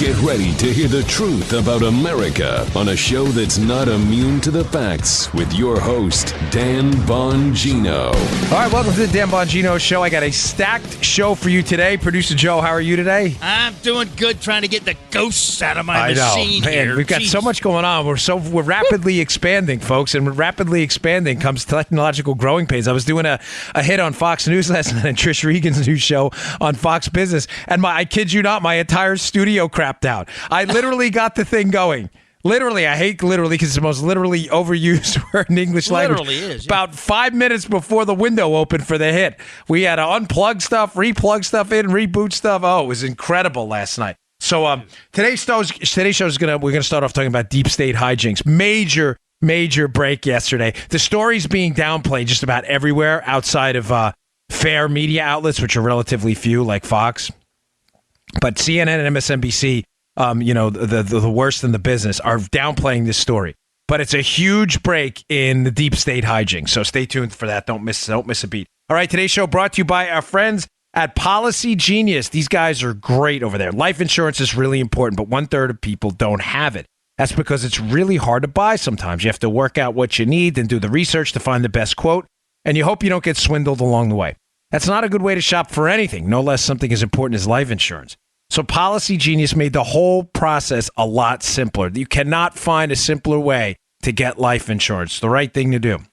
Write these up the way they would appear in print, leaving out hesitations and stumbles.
Get ready to hear the truth about America on a show that's not immune to the facts with your host, Dan Bongino. All right, welcome to the Dan Bongino Show. I got a stacked show for you today. Producer Joe, how are you today? I'm doing good, trying to get the ghosts out of my machine man, here. We've got so much going on. We're rapidly expanding, folks, and with rapidly expanding comes technological growing pains. I was doing a hit on Fox News last night and Trish Regan's new show on Fox Business, and I kid you not, my entire studio crapped out. I literally got the thing going. Literally, I hate literally because it's the most literally overused word in English language. Literally is. Yeah. About 5 minutes before the window opened for the hit, we had to unplug stuff, replug stuff in, reboot stuff. Oh, it was incredible last night. So today's show is we're gonna start off talking about deep state hijinks. Major break yesterday. The story's being downplayed just about everywhere outside of fair media outlets, which are relatively few, like Fox. But CNN and MSNBC, the worst in the business, are downplaying this story. But it's a huge break in the deep state hijinks. So stay tuned for that. Don't miss a beat. All right, today's show brought to you by our friends at Policy Genius. These guys are great over there. Life insurance is really important, but 1/3 of people don't have it. That's because it's really hard to buy sometimes. You have to work out what you need and do the research to find the best quote, and you hope you don't get swindled along the way. That's not a good way to shop for anything, no less something as important as life insurance. So Policy Genius made the whole process a lot simpler. You cannot find a simpler way to get life insurance. The right thing to do.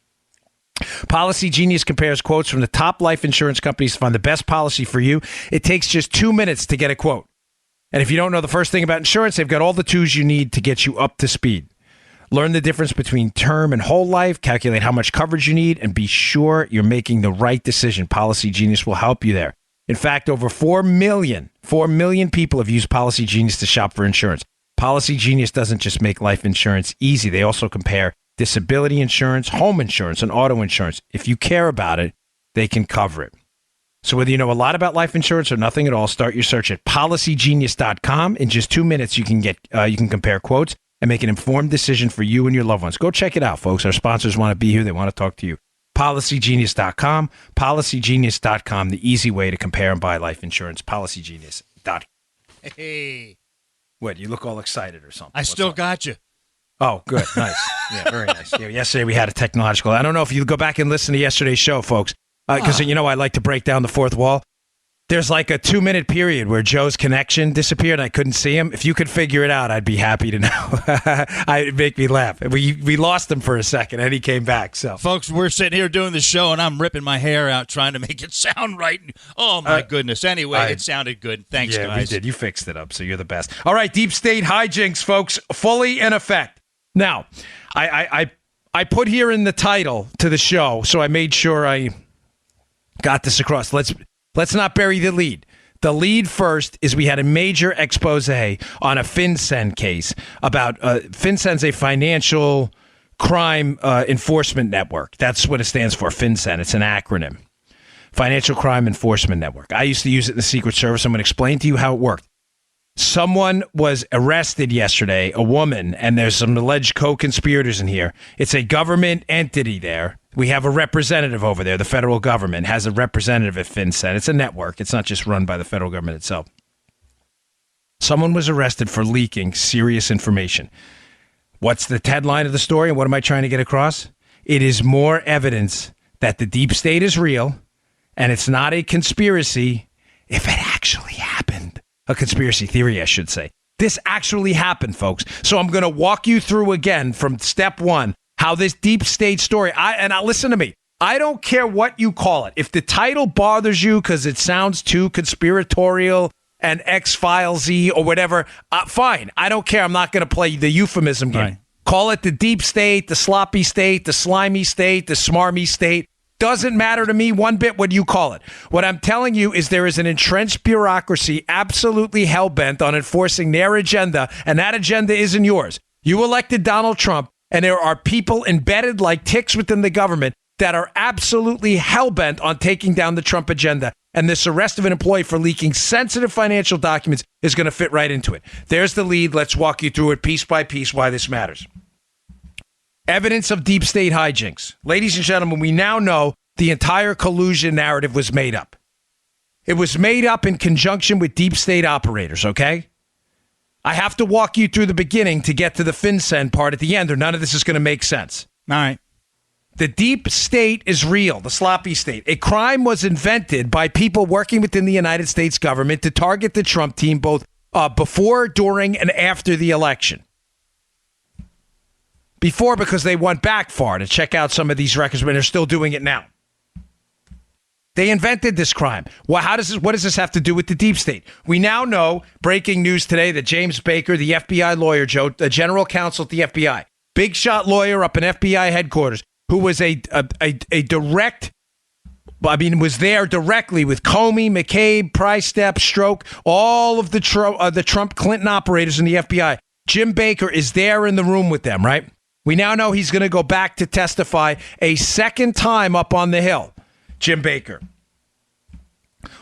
Policy Genius compares quotes from the top life insurance companies to find the best policy for you. It takes just 2 minutes to get a quote. And if you don't know the first thing about insurance, they've got all the tools you need to get you up to speed. Learn the difference between term and whole life, calculate how much coverage you need, and be sure you're making the right decision. Policy Genius will help you there. In fact, over 4 million people have used Policy Genius to shop for insurance. Policy Genius doesn't just make life insurance easy. They also compare disability insurance, home insurance, and auto insurance. If you care about it, they can cover it. So whether you know a lot about life insurance or nothing at all, start your search at policygenius.com. In just 2 minutes, you can compare quotes and make an informed decision for you and your loved ones. Go check it out, folks. Our sponsors want to be here. They want to talk to you. Policygenius.com, policygenius.com, the easy way to compare and buy life insurance. Policygenius.com. Hey. What, you look all excited or something? I still got you. Oh, good. Nice. Yeah, very nice. Yeah, yesterday we had a technological. I don't know if you go back and listen to yesterday's show, folks, because, I like to break down the fourth wall. There's like a 2-minute period where Joe's connection disappeared and I couldn't see him. If you could figure it out, I'd be happy to know. It'd make me laugh. We lost him for a second and he came back. So, folks, we're sitting here doing the show and I'm ripping my hair out trying to make it sound right. Oh, my goodness. Anyway, it sounded good. Thanks, guys. Yeah, we did. You fixed it up, so you're the best. All right, deep state hijinks, folks, fully in effect. Now, I put here in the title to the show, so I made sure I got this across. Let's not bury the lead. The lead first is we had a major expose on a FinCEN case about FinCEN's a financial crime enforcement network. That's what it stands for, FinCEN. It's an acronym. Financial Crime Enforcement Network. I used to use it in the Secret Service. I'm going to explain to you how it worked. Someone was arrested yesterday, a woman, and there's some alleged co-conspirators in here. It's a government entity there. We have a representative over there. The federal government has a representative at FinCEN. It's a network. It's not just run by the federal government itself. Someone was arrested for leaking serious information. What's the headline of the story and what am I trying to get across? It is more evidence that the deep state is real and it's not a conspiracy if it actually happened. A conspiracy theory, I should say. This actually happened, folks. So I'm going to walk you through again from step one, how this deep state story, listen to me. I don't care what you call it. If the title bothers you because it sounds too conspiratorial and X-Files-y or whatever, fine. I don't care. I'm not going to play the euphemism game. Right. Call it the deep state, the sloppy state, the slimy state, the smarmy state. Doesn't matter to me one bit what you call it. What I'm telling you is there is an entrenched bureaucracy absolutely hell-bent on enforcing their agenda, and that agenda isn't yours. You elected Donald Trump, and there are people embedded like ticks within the government that are absolutely hell-bent on taking down the Trump agenda. And this arrest of an employee for leaking sensitive financial documents is going to fit right into it. There's the lead. Let's walk you through it piece by piece why this matters. Evidence of deep state hijinks. Ladies and gentlemen, we now know the entire collusion narrative was made up. It was made up in conjunction with deep state operators, okay? I have to walk you through the beginning to get to the FinCEN part at the end, or none of this is going to make sense. All right. The deep state is real, the sloppy state. A crime was invented by people working within the United States government to target the Trump team both before, during, and after the election. Before, because they went back far to check out some of these records, but they're still doing it now. They invented this crime. Well, what does this have to do with the deep state? We now know, breaking news today, that James Baker, the FBI lawyer, Joe, the general counsel at the FBI, big shot lawyer up in FBI headquarters, who was a direct, was there directly with Comey, McCabe, Price Step, Stroke, all of the Trump Clinton operators in the FBI. Jim Baker is there in the room with them, right? We now know he's going to go back to testify a second time up on the Hill. Jim Baker.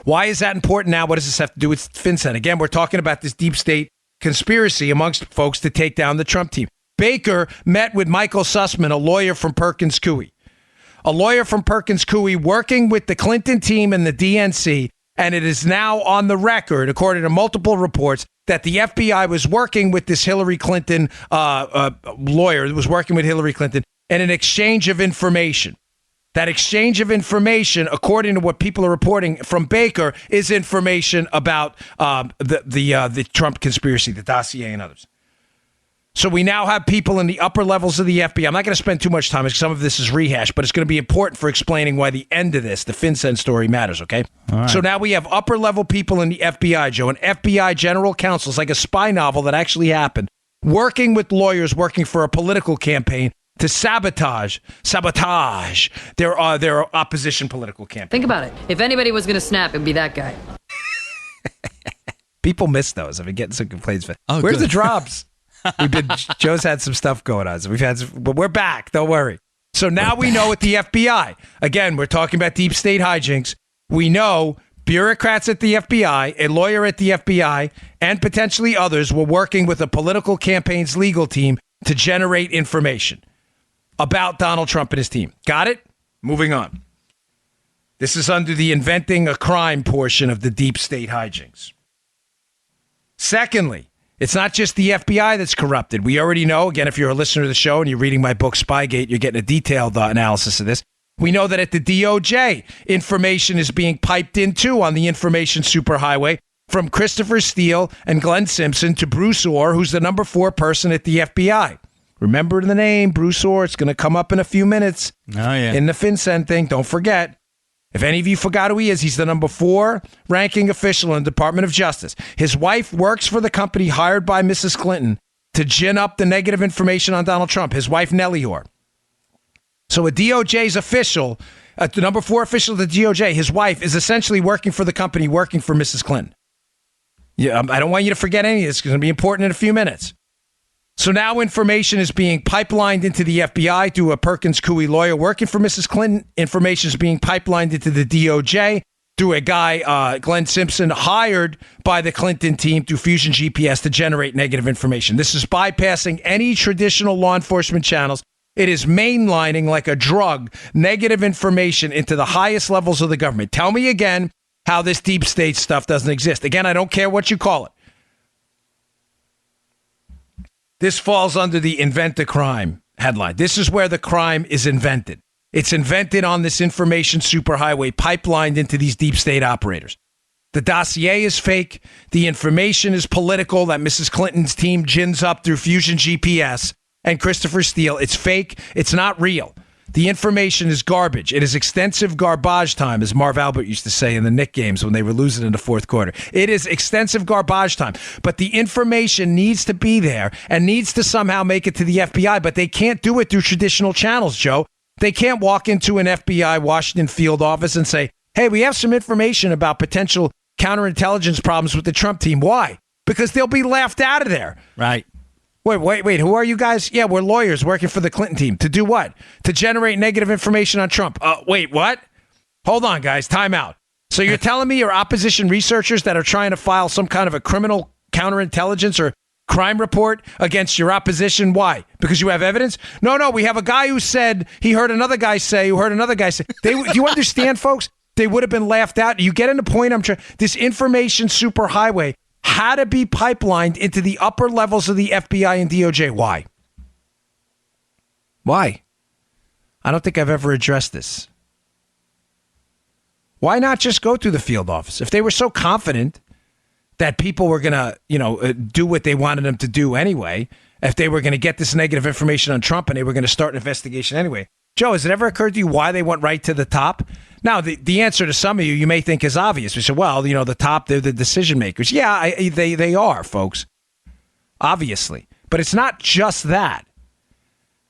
Why is that important now? What does this have to do with FinCEN? Again, we're talking about this deep state conspiracy amongst folks to take down the Trump team. Baker met with Michael Sussman, a lawyer from Perkins Coie. A lawyer from Perkins Coie working with the Clinton team and the DNC, and it is now on the record, according to multiple reports, that the FBI was working with this Hillary Clinton lawyer that was working with Hillary Clinton in an exchange of information. That exchange of information, according to what people are reporting from Baker, is information about the Trump conspiracy, the dossier, and others. So we now have people in the upper levels of the FBI. I'm not going to spend too much time because some of this is rehashed, but it's going to be important for explaining why the end of this, the FinCEN story, matters, okay? All right. So now we have upper level people in the FBI, Joe, an FBI general counsel. It's like a spy novel that actually happened, working with lawyers working for a political campaign to sabotage their opposition political campaign. Think about it. If anybody was going to snap, it'd be that guy. People miss those. I've been getting some complaints. Oh, where's good. the drops? Joe's had some stuff going on. But we're back. Don't worry. So now we know at the FBI. Again, we're talking about deep state hijinks. We know bureaucrats at the FBI, a lawyer at the FBI, and potentially others were working with a political campaign's legal team to generate information about Donald Trump and his team. Got it? Moving on. This is under the inventing a crime portion of the deep state hijinks. Secondly, it's not just the FBI that's corrupted. We already know, again, if you're a listener to the show and you're reading my book, Spygate, you're getting a detailed analysis of this. We know that at the DOJ, information is being piped into on the information superhighway from Christopher Steele and Glenn Simpson to Bruce Orr, who's the number 4 person at the FBI. Remember the name, Bruce Orr. It's going to come up in a few minutes in the FinCEN thing. Don't forget. If any of you forgot who he is, he's the number 4 ranking official in the Department of Justice. His wife works for the company hired by Mrs. Clinton to gin up the negative information on Donald Trump, his wife, Nellie Orr. So a DOJ's official, the number 4 official of the DOJ, his wife, is essentially working for the company, working for Mrs. Clinton. Yeah, I don't want you to forget any of this. It's going to be important in a few minutes. So now information is being pipelined into the FBI through a Perkins Coie lawyer working for Mrs. Clinton. Information is being pipelined into the DOJ through a guy, Glenn Simpson, hired by the Clinton team through Fusion GPS to generate negative information. This is bypassing any traditional law enforcement channels. It is mainlining like a drug negative information into the highest levels of the government. Tell me again how this deep state stuff doesn't exist. Again, I don't care what you call it. This falls under the invent a crime headline. This is where the crime is invented. It's invented on this information superhighway pipelined into these deep state operators. The dossier is fake. The information is political that Mrs. Clinton's team gins up through Fusion GPS and Christopher Steele. It's fake. It's not real. The information is garbage. It is extensive garbage time, as Marv Albert used to say in the Knicks games when they were losing in the fourth quarter. It is extensive garbage time. But the information needs to be there and needs to somehow make it to the FBI, but they can't do it through traditional channels, Joe. They can't walk into an FBI Washington field office and say, hey, we have some information about potential counterintelligence problems with the Trump team. Why? Because they'll be laughed out of there. Right. Wait, who are you guys? Yeah, we're lawyers working for the Clinton team. To do what? To generate negative information on Trump. Wait, what? Hold on, guys. Time out. So you're telling me you're opposition researchers that are trying to file some kind of a criminal counterintelligence or crime report against your opposition? Why? Because you have evidence? No, we have a guy who said he heard another guy say, who heard another guy say. Do you understand, folks? They would have been laughed out. You get in the point I'm trying. This information superhighway had to be pipelined into the upper levels of the FBI and DOJ. Why? Why? I don't think I've ever addressed this. Why not just go through the field office? If they were so confident that people were going to, do what they wanted them to do anyway, if they were going to get this negative information on Trump and they were going to start an investigation anyway. Joe, has it ever occurred to you why they went right to the top? Now, the answer to some of you may think is obvious. We said, well, the top, they're the decision makers. Yeah, they are, folks. Obviously. But it's not just that.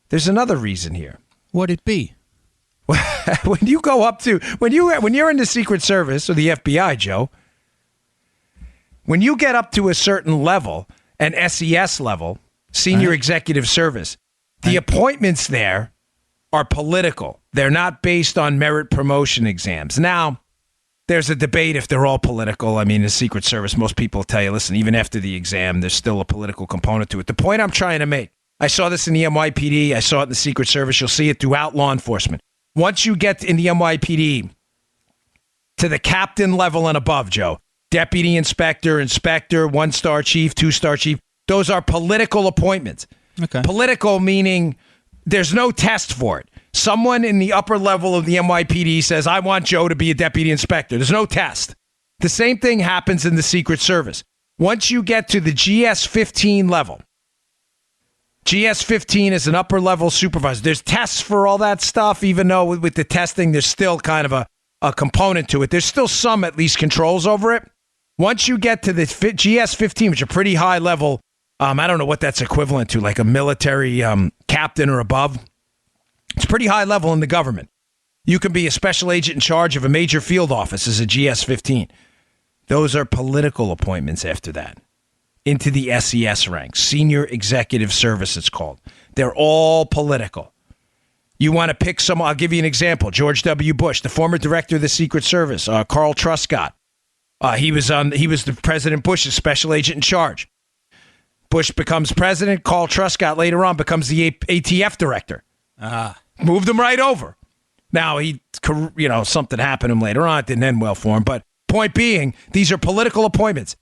There's another reason here. What'd it be? When you go up to, when you're in the Secret Service or the FBI, Joe, when you get up to a certain level, an SES level, Senior Executive Service, the appointments there are political. They're not based on merit promotion exams. Now, there's a debate if they're all political. I mean, the Secret Service, most people tell you, listen, even after the exam, there's still a political component to it. The point I'm trying to make, I saw this in the NYPD. I saw it in the Secret Service. You'll see it throughout law enforcement. Once you get in the NYPD to the captain level and above, Joe, deputy inspector, inspector, 1-star chief, 2-star chief, those are political appointments. Okay. Political meaning there's no test for it. Someone in the upper level of the NYPD says, I want Joe to be a deputy inspector. There's no test. The same thing happens in the Secret Service. Once you get to the GS-15 level, GS-15 is an upper level supervisor. There's tests for all that stuff, even though with the testing, there's still kind of a component to it. There's still some, at least, controls over it. Once you get to the GS-15, which is a pretty high level, I don't know what that's equivalent to, like a military captain or above. It's pretty high level in the government. You can be a special agent in charge of a major field office as a GS-15. Those are political appointments after that. Into the SES ranks, Senior Executive Service it's called. They're all political. You want to pick some, I'll give you an example. George W. Bush, the former director of the Secret Service, Carl Truscott. He was the President Bush's special agent in charge. Bush becomes president. Carl Truscott later on becomes the ATF director. Moved him right over. Now, something happened to him later on. It didn't end well for him. But point being, these are political appointments.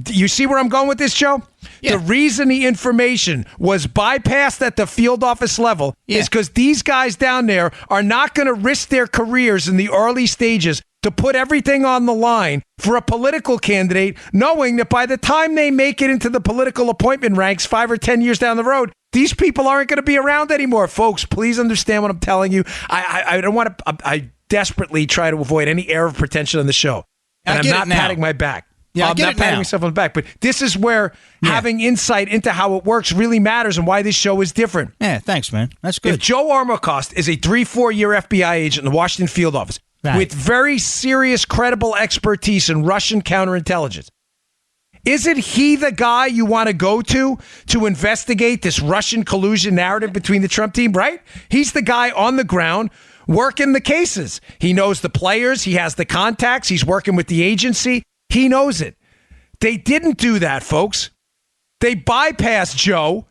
You see where I'm going with this, Joe? Yeah. The reason the information was bypassed at the field office level is because these guys down there are not going to risk their careers in the early stages to put everything on the line for a political candidate, knowing that by the time they make it into the political appointment ranks 5 or 10 years down the road, these people aren't going to be around anymore. Folks, please understand what I'm telling you. I don't want to. I desperately try to avoid any air of pretension on the show, and I'm not patting my back. Yeah, I'm not patting myself on the back, but this is where having insight into how it works really matters and why this show is different. Yeah, thanks, man. That's good. If Joe Armacost is a 3-4 year FBI agent in the Washington field office with very serious, credible expertise in Russian counterintelligence, isn't he the guy you want to go to investigate this Russian collusion narrative between the Trump team, right? He's the guy on the ground working the cases. He knows the players. He has the contacts. He's working with the agency. He knows it. They didn't do that, folks. They bypassed Joe,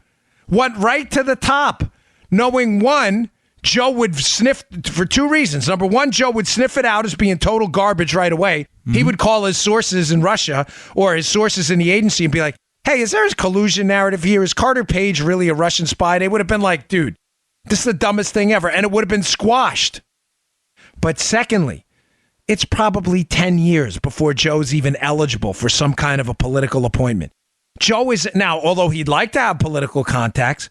went right to the top, knowing, one, Joe would sniff for 2 reasons. Number one, Joe would sniff it out as being total garbage right away. Mm-hmm. He would call his sources in Russia or his sources in the agency and be like, hey, is there a collusion narrative here? Is Carter Page really a Russian spy? They would have been like, dude, this is the dumbest thing ever. And it would have been squashed. But secondly, it's probably 10 years before Joe's even eligible for some kind of a political appointment. Joe is now, although he'd like to have political contacts,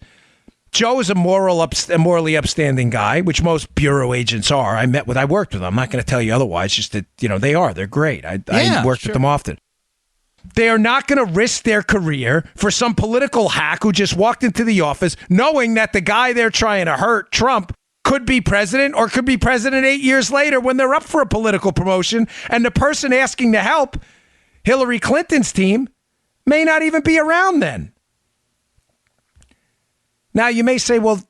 Joe is a morally upstanding guy, which most bureau agents are. I worked with them. I'm not going to tell you otherwise, just that, they're great. I worked with them often. They are not going to risk their career for some political hack who just walked into the office knowing that the guy they're trying to hurt, Trump, could be president or could be president 8 years later when they're up for a political promotion, and the person asking to help, Hillary Clinton's team, may not even be around then. Now, you may say, well,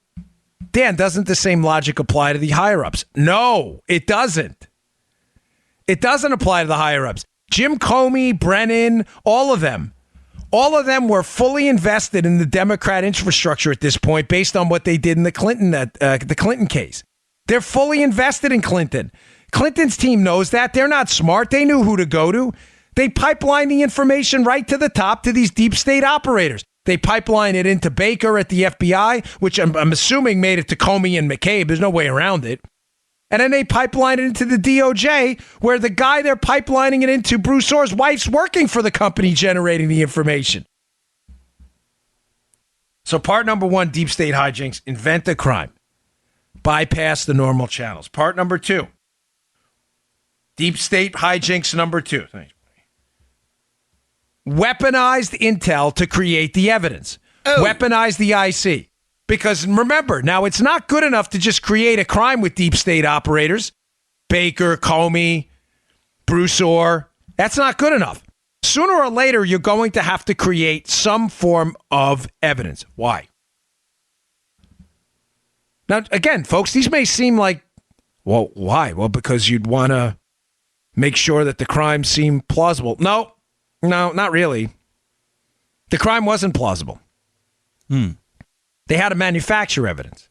Dan, doesn't the same logic apply to the higher-ups? No, it doesn't. It doesn't apply to the higher-ups. Jim Comey, Brennan, all of them were fully invested in the Democrat infrastructure at this point based on what they did in the Clinton case. They're fully invested in Clinton. Clinton's team knows that. They're not smart. They knew who to go to. They pipeline the information right to the top to these deep state operators. They pipeline it into Baker at the FBI, which I'm assuming made it to Comey and McCabe. There's no way around it. And then they pipeline it into the DOJ, where the guy they're pipelining it into, Bruce Orr's wife's working for the company generating the information. So part number one, deep state hijinks, invent a crime. Bypass the normal channels. Part number two, deep state hijinks number two. Thanks. Weaponized intel to create the evidence. Weaponize the IC. Because remember, now it's not good enough to just create a crime with deep state operators. Baker, Comey, Bruce Orr. That's not good enough. Sooner or later, you're going to have to create some form of evidence. Why? Now, again, folks, these may seem like, well, why? Well, because you'd want to make sure that the crimes seem plausible. No, not really. The crime wasn't plausible. They had to manufacture evidence.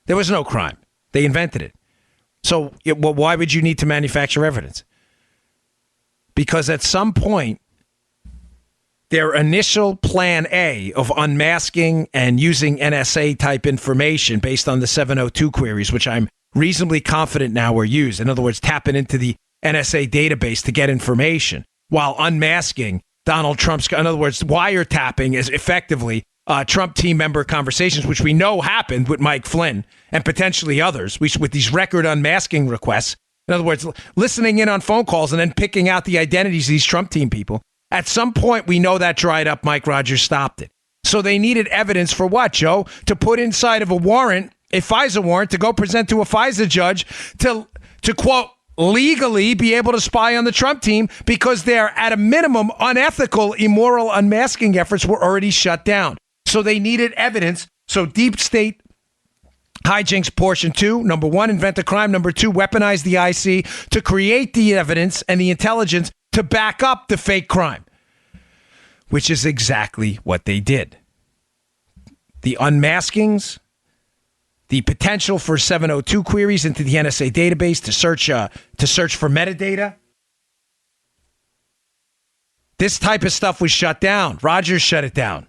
There was no crime. They invented it. So why would you need to manufacture evidence? Because at some point, their initial plan A of unmasking and using NSA type information based on the 702 queries, which I'm reasonably confident now were used. In other words, tapping into the NSA database to get information while unmasking Donald Trump's, in other words, wiretapping is effectively Trump team member conversations, which we know happened with Mike Flynn and potentially others with these record unmasking requests. In other words, listening in on phone calls and then picking out the identities of these Trump team people. At some point, we know that dried up. Mike Rogers stopped it. So they needed evidence for what, Joe? To put inside of a warrant, a FISA warrant, to go present to a FISA judge to quote, legally be able to spy on the Trump team because their, at a minimum, unethical, immoral unmasking efforts were already shut down. So they needed evidence. So deep state hijinks portion two, number one, invent a crime. Number two, weaponize the IC to create the evidence and the intelligence to back up the fake crime, which is exactly what they did. The unmaskings, the potential for 702 queries into the NSA database to search for metadata. This type of stuff was shut down. Rogers shut it down.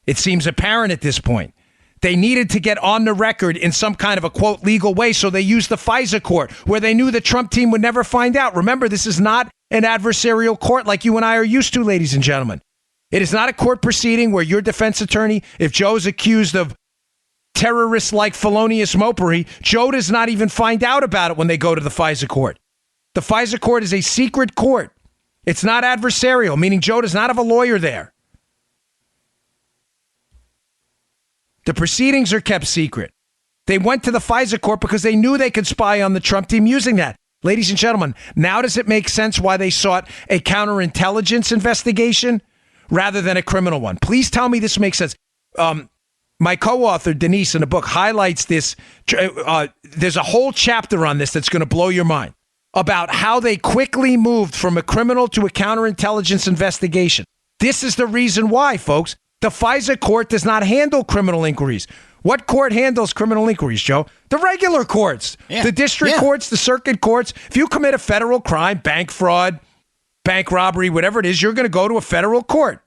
It seems apparent at this point. They needed to get on the record in some kind of a, quote, legal way, so they used the FISA court, where they knew the Trump team would never find out. Remember, this is not an adversarial court like you and I are used to, ladies and gentlemen. It is not a court proceeding where your defense attorney, if Joe's accused of terrorist-like felonious mopery, Joe does not even find out about it when they go to the FISA court. The FISA court is a secret court. It's not adversarial, meaning Joe does not have a lawyer there. The proceedings are kept secret. They went to the FISA court because they knew they could spy on the Trump team using that. Ladies and gentlemen, now does it make sense why they sought a counterintelligence investigation rather than a criminal one? Please tell me this makes sense. My co-author, Denise, in the book highlights this. There's a whole chapter on this that's going to blow your mind about how they quickly moved from a criminal to a counterintelligence investigation. This is the reason why, folks. The FISA court does not handle criminal inquiries. What court handles criminal inquiries, Joe? The regular courts, the district courts, the circuit courts. If you commit a federal crime, bank fraud, bank robbery, whatever it is, you're going to go to a federal court.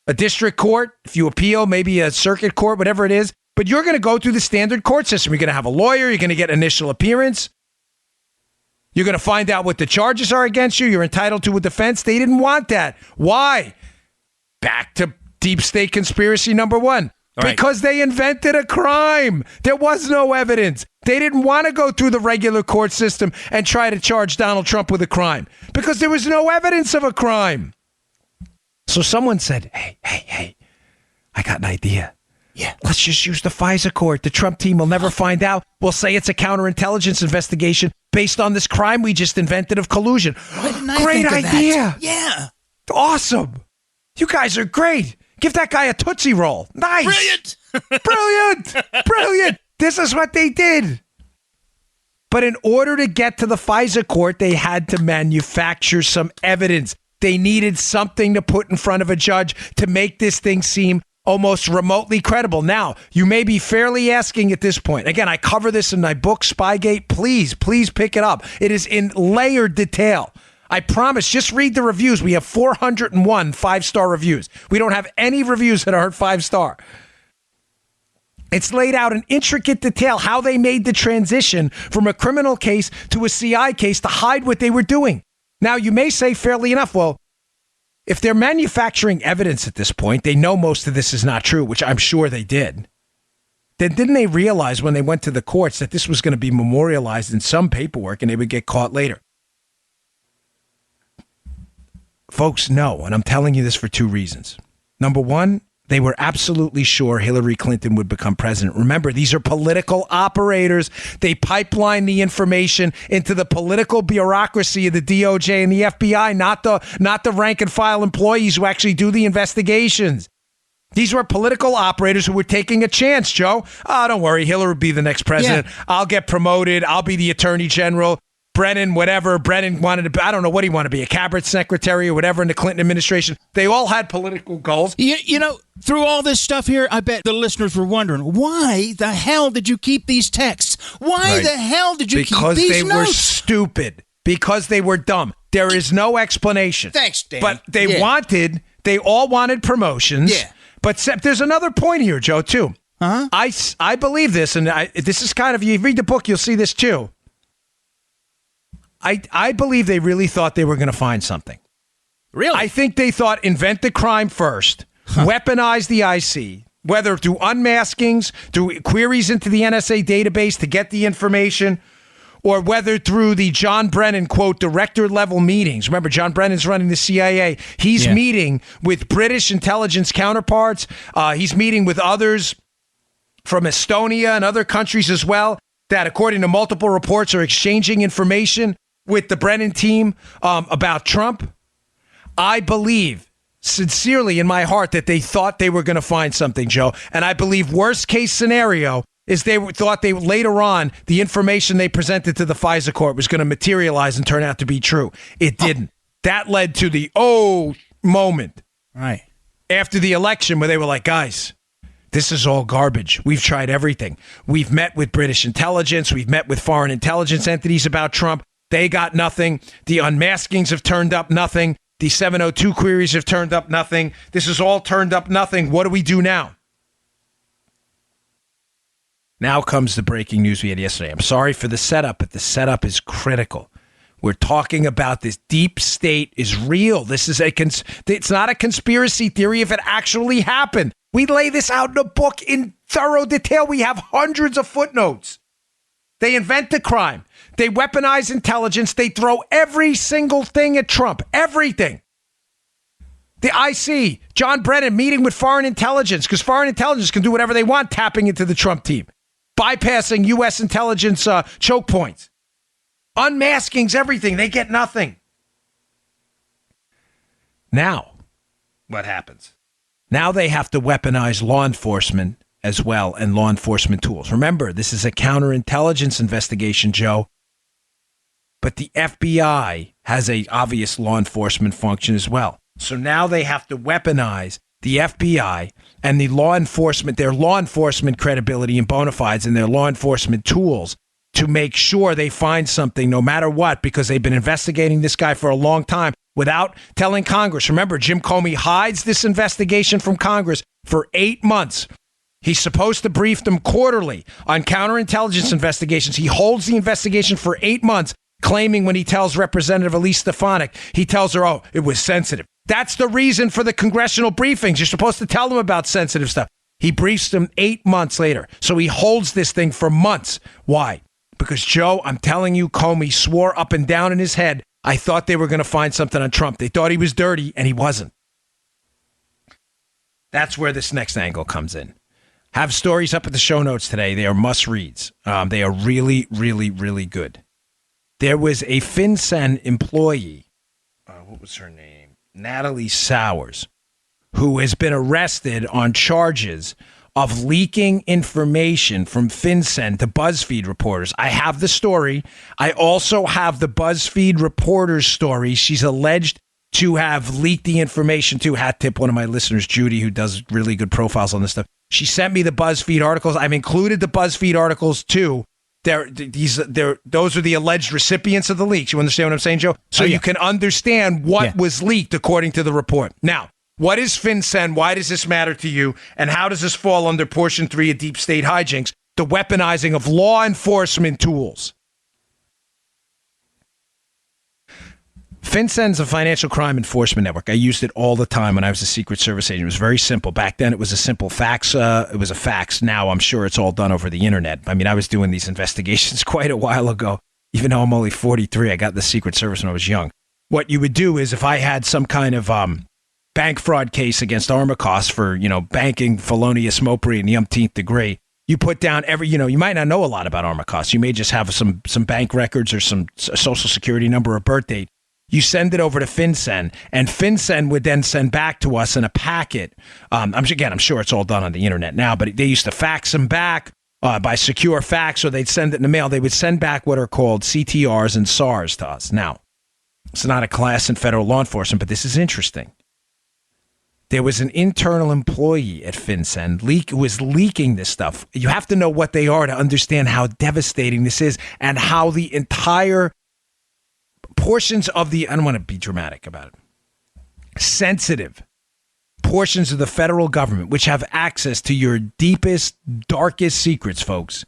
A district court, if you appeal, maybe a circuit court, whatever it is. But you're going to go through the standard court system. You're going to have a lawyer. You're going to get initial appearance. You're going to find out what the charges are against you. You're entitled to a defense. They didn't want that. Why? Back to deep state conspiracy number one. Right. Because they invented a crime. There was no evidence. They didn't want to go through the regular court system and try to charge Donald Trump with a crime because there was no evidence of a crime. So someone said, hey, I got an idea. Yeah. Let's just use the FISA court. The Trump team will never find out. We'll say it's a counterintelligence investigation based on this crime we just invented of collusion. Great idea. That? Yeah. Awesome. You guys are great. Give that guy a Tootsie Roll. Nice. Brilliant. This is what they did. But in order to get to the FISA court, they had to manufacture some evidence. They needed something to put in front of a judge to make this thing seem almost remotely credible. Now, you may be fairly asking at this point. Again, I cover this in my book, Spygate. Please pick it up. It is in layered detail. I promise, just read the reviews. We have 401 5-star reviews. We don't have any reviews that aren't 5-star. It's laid out in intricate detail how they made the transition from a criminal case to a CI case to hide what they were doing. Now, you may say, fairly enough, well, if they're manufacturing evidence at this point, they know most of this is not true, which I'm sure they did. Then didn't they realize when they went to the courts that this was going to be memorialized in some paperwork and they would get caught later? Folks, no, and I'm telling you this for 2 reasons. Number one, they were absolutely sure Hillary Clinton would become president. Remember, these are political operators. They pipeline the information into the political bureaucracy of the DOJ and the FBI, not the rank and file employees who actually do the investigations. These were political operators who were taking a chance, Joe. Oh, don't worry, Hillary will be the next president. Yeah. I'll get promoted. I'll be the attorney general. Brennan, whatever. Brennan wanted to be, I don't know what he wanted to be, a cabinet secretary or whatever in the Clinton administration. They all had political goals. You know, through all this stuff here, I bet the listeners were wondering, why the hell did you keep these texts? Why the hell did you keep these notes? Because they were stupid. Because they were dumb. There is no explanation. Thanks, Dan. But they all wanted promotions. Yeah. But there's another point here, Joe, too. Uh-huh. I believe this, and this is kind of, you read the book, you'll see this too. I believe they really thought they were going to find something. Really? I think they thought invent the crime first, weaponize the IC, whether through unmaskings, through queries into the NSA database to get the information, or whether through the John Brennan, quote, director-level meetings. Remember, John Brennan's running the CIA. He's meeting with British intelligence counterparts. He's meeting with others from Estonia and other countries as well that, according to multiple reports, are exchanging information with the Brennan team about Trump. I believe sincerely in my heart that they thought they were going to find something, Joe. And I believe worst case scenario is they thought they later on the information they presented to the FISA court was going to materialize and turn out to be true. It didn't. That led to the moment right after the election where they were like, guys, this is all garbage. We've tried everything. We've met with British intelligence. We've met with foreign intelligence entities about Trump. They got nothing. The unmaskings have turned up nothing. The 702 queries have turned up nothing. This has all turned up nothing. What do we do now? Now comes the breaking news we had yesterday. I'm sorry for the setup, but the setup is critical. We're talking about this deep state is real. This is it's not a conspiracy theory if it actually happened. We lay this out in a book in thorough detail. We have hundreds of footnotes. They invent the crime. They weaponize intelligence. They throw every single thing at Trump. Everything. The IC, John Brennan meeting with foreign intelligence because foreign intelligence can do whatever they want, tapping into the Trump team, bypassing U.S. intelligence choke points, unmaskings, everything. They get nothing. Now, what happens? Now they have to weaponize law enforcement as well and law enforcement tools. Remember, this is a counterintelligence investigation, Joe. But the FBI has a obvious law enforcement function as well. So now they have to weaponize the FBI and the law enforcement, their law enforcement credibility and bona fides and their law enforcement tools to make sure they find something no matter what, because they've been investigating this guy for a long time without telling Congress. Remember, Jim Comey hides this investigation from Congress for 8 months. He's supposed to brief them quarterly on counterintelligence investigations. He holds the investigation for 8 months, claiming when he tells Representative Elise Stefanik, he tells her, oh, it was sensitive. That's the reason for the congressional briefings. You're supposed to tell them about sensitive stuff. He briefs them 8 months later. So he holds this thing for months. Why? Because, Joe, I'm telling you, Comey swore up and down in his head, I thought they were going to find something on Trump. They thought he was dirty, and he wasn't. That's where this next angle comes in. Have stories up at the show notes today. They are must-reads. They are really, really, really good. There was a FinCEN employee, what was her name? Natalie Sowers, who has been arrested on charges of leaking information from FinCEN to BuzzFeed reporters. I have the story. I also have the BuzzFeed reporter's story. She's alleged to have leaked the information to, hat tip one of my listeners, Judy, who does really good profiles on this stuff. She sent me the BuzzFeed articles. I've included the BuzzFeed articles, too, Those are the alleged recipients of the leaks. You understand what I'm saying, Joe? So you can understand what was leaked according to the report. Now, what is FinCEN? Why does this matter to you? And how does this fall under Portion 3 of Deep State Hijinks? The weaponizing of law enforcement tools. FinCEN's a financial crime enforcement network. I used it all the time when I was a Secret Service agent. It was very simple. Back then, it was a simple fax. It was a fax. Now, I'm sure it's all done over the internet. I mean, I was doing these investigations quite a while ago. Even though I'm only 43, I got in the Secret Service when I was young. What you would do is if I had some kind of bank fraud case against Armacost for, banking felonious mopery in the umpteenth degree, you put down you might not know a lot about Armacost. You may just have some bank records or some social security number or birth date. You send it over to FinCEN, and FinCEN would then send back to us in a packet. I'm sure it's all done on the internet now, but they used to fax them back by secure fax, or they'd send it in the mail. They would send back what are called CTRs and SARs to us. Now, it's not a class in federal law enforcement, but this is interesting. There was an internal employee at FinCEN who was leaking this stuff. You have to know what they are to understand how devastating this is and how the entire portions of I don't want to be dramatic about it, sensitive portions of the federal government, which have access to your deepest, darkest secrets, folks,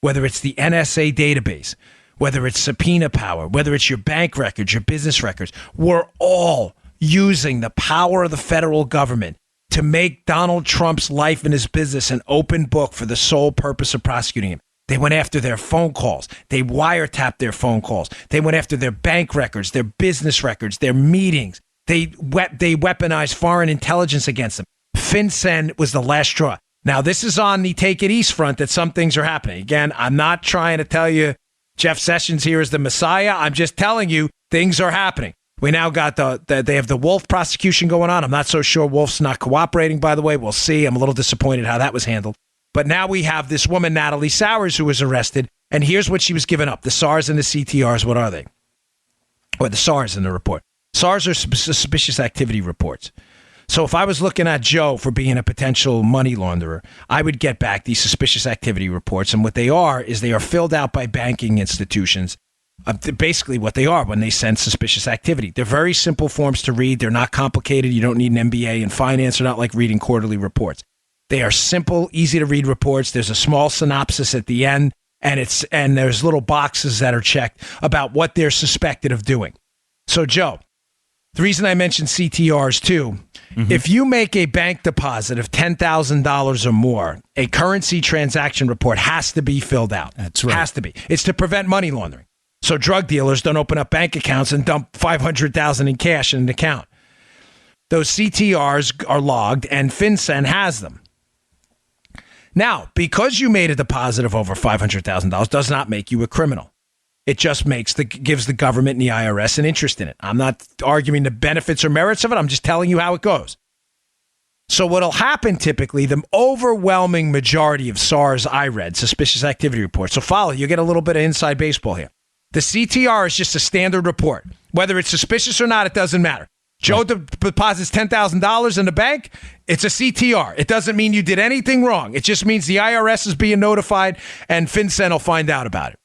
whether it's the NSA database, whether it's subpoena power, whether it's your bank records, your business records, we're all using the power of the federal government to make Donald Trump's life and his business an open book for the sole purpose of prosecuting him. They went after their phone calls. They wiretapped their phone calls. They went after their bank records, their business records, their meetings. They weaponized foreign intelligence against them. FinCEN was the last straw. Now, this is on the take it east front that some things are happening. Again, I'm not trying to tell you Jeff Sessions here is the Messiah. I'm just telling you things are happening. We now got they have the Wolf prosecution going on. I'm not so sure Wolf's not cooperating, by the way. We'll see. I'm a little disappointed how that was handled. But now we have this woman, Natalie Sowers, who was arrested. And here's what she was given up. The SARs and the CTRs, what are they? Or the SARs in the report. SARs are suspicious activity reports. So if I was looking at Joe for being a potential money launderer, I would get back these suspicious activity reports. And what they are is they are filled out by banking institutions. Basically what they are when they send suspicious activity. They're very simple forms to read. They're not complicated. You don't need an MBA in finance. They're not like reading quarterly reports. They are simple, easy to read reports. There's a small synopsis at the end, and there's little boxes that are checked about what they're suspected of doing. So, Joe, the reason I mentioned CTRs too, if you make a bank deposit of $10,000 or more, a currency transaction report has to be filled out. That's right. Has to be. It's to prevent money laundering. So drug dealers don't open up bank accounts and dump $500,000 in cash in an account. Those CTRs are logged, and FinCEN has them. Now, because you made a deposit of over $500,000 does not make you a criminal. It just gives the government and the IRS an interest in it. I'm not arguing the benefits or merits of it. I'm just telling you how it goes. So what'll happen typically, the overwhelming majority of SARs I read, suspicious activity reports. So follow, you get a little bit of inside baseball here. The CTR is just a standard report. Whether it's suspicious or not, it doesn't matter. Joe deposits $10,000 in the bank. It's a CTR. It doesn't mean you did anything wrong. It just means the IRS is being notified and FinCEN will find out about it.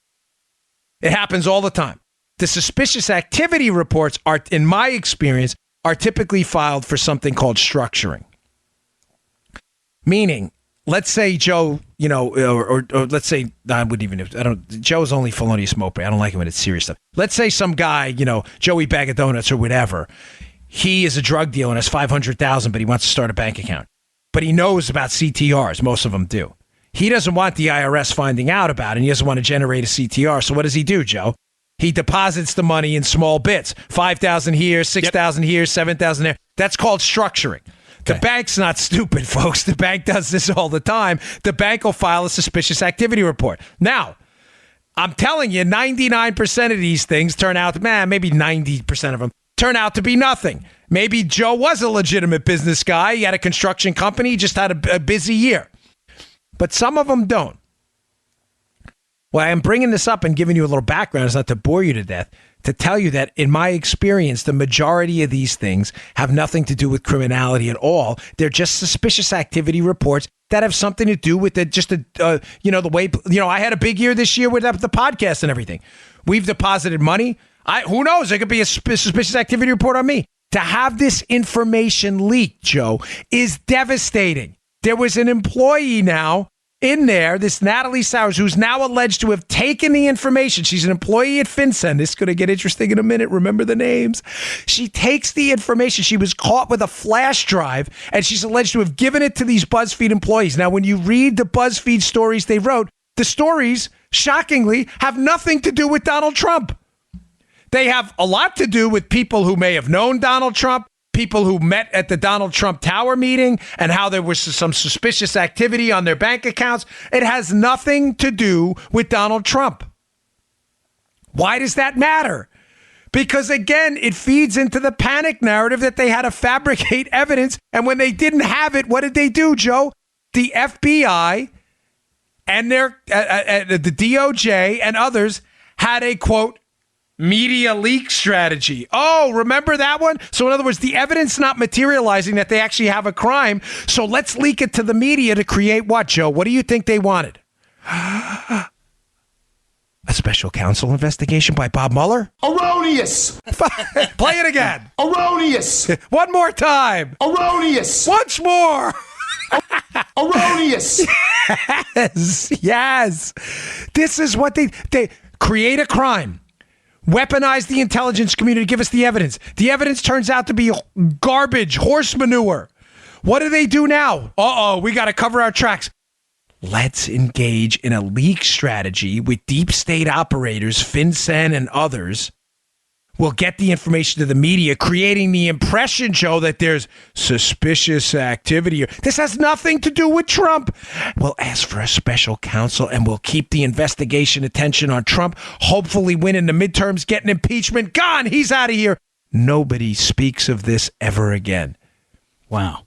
It happens all the time. The suspicious activity reports are, in my experience, are typically filed for something called structuring. Meaning, let's say Joe, or let's say, Joe's only felonious moper. I don't like it when it's serious stuff. Let's say some guy, Joey Bag of Donuts or whatever, he is a drug dealer and has $500,000, but he wants to start a bank account. But he knows about CTRs. Most of them do. He doesn't want the IRS finding out about it, and he doesn't want to generate a CTR. So what does he do, Joe? He deposits the money in small bits. $5,000 here, $6,000 here, $7,000 there. That's called structuring. Okay. The bank's not stupid, folks. The bank does this all the time. The bank will file a suspicious activity report. Now, I'm telling you, 99% of these things turn out, maybe 90% of them, turn out to be nothing. Maybe Joe was a legitimate business guy. He had a construction company. He just had a busy year. But some of them don't. Why I'm bringing this up and giving you a little background is not to bore you to death, to tell you that in my experience, the majority of these things have nothing to do with criminality at all. They're just suspicious activity reports that have something to do with the way, I had a big year this year with the podcast and everything. We've deposited money. Who knows? There could be a suspicious activity report on me. To have this information leaked, Joe, is devastating. There was an employee now in there, this Natalie Sowers, who's now alleged to have taken the information. She's an employee at FinCEN. This is going to get interesting in a minute. Remember the names. She takes the information. She was caught with a flash drive, and she's alleged to have given it to these BuzzFeed employees. Now, when you read the BuzzFeed stories they wrote, the stories, shockingly, have nothing to do with Donald Trump. They have a lot to do with people who may have known Donald Trump, people who met at the Donald Trump Tower meeting, and how there was some suspicious activity on their bank accounts. It has nothing to do with Donald Trump. Why does that matter? Because, again, it feeds into the panic narrative that they had to fabricate evidence. And when they didn't have it, what did they do, Joe? The FBI and the DOJ and others had a, quote, media leak strategy. Oh, remember that one? So in other words, the evidence not materializing that they actually have a crime. So let's leak it to the media to create what, Joe? What do you think they wanted? A special counsel investigation by Bob Mueller? Erroneous! Play it again. Erroneous! One more time. Erroneous! Once more. Erroneous! Yes. This is what they create a crime. Weaponize the intelligence community to give us the evidence. The evidence turns out to be garbage, horse manure. What do they do now? We got to cover our tracks. Let's engage in a leak strategy with deep state operators, FinCEN and others. We'll get the information to the media, creating the impression, Joe, that there's suspicious activity. This has nothing to do with Trump. We'll ask for a special counsel, and we'll keep the investigation attention on Trump, hopefully win in the midterms, get an impeachment. Gone. He's out of here. Nobody speaks of this ever again. Wow.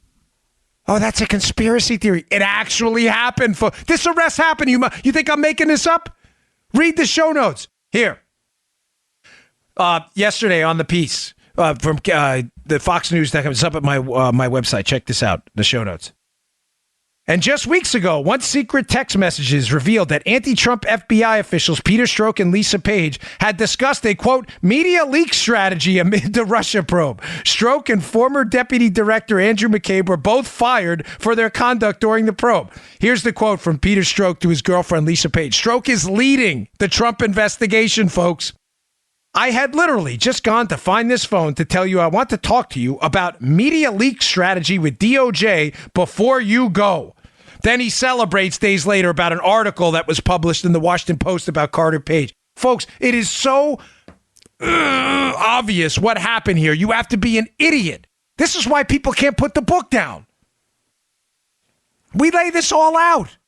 Oh, that's a conspiracy theory. It actually happened. This arrest happened. You think I'm making this up? Read the show notes. Here. Yesterday on the piece from the Fox News that comes up at my website. Check this out, the show notes. And just weeks ago, once secret text messages revealed that anti-Trump FBI officials Peter Strzok and Lisa Page had discussed a, quote, media leak strategy amid the Russia probe. Strzok and former Deputy Director Andrew McCabe were both fired for their conduct during the probe. Here's the quote from Peter Strzok to his girlfriend Lisa Page. Strzok is leading the Trump investigation, folks. I had literally just gone to find this phone to tell you I want to talk to you about media leak strategy with DOJ before you go. Then he celebrates days later about an article that was published in the Washington Post about Carter Page. Folks, it is so obvious what happened here. You have to be an idiot. This is why people can't put the book down. We lay this all out.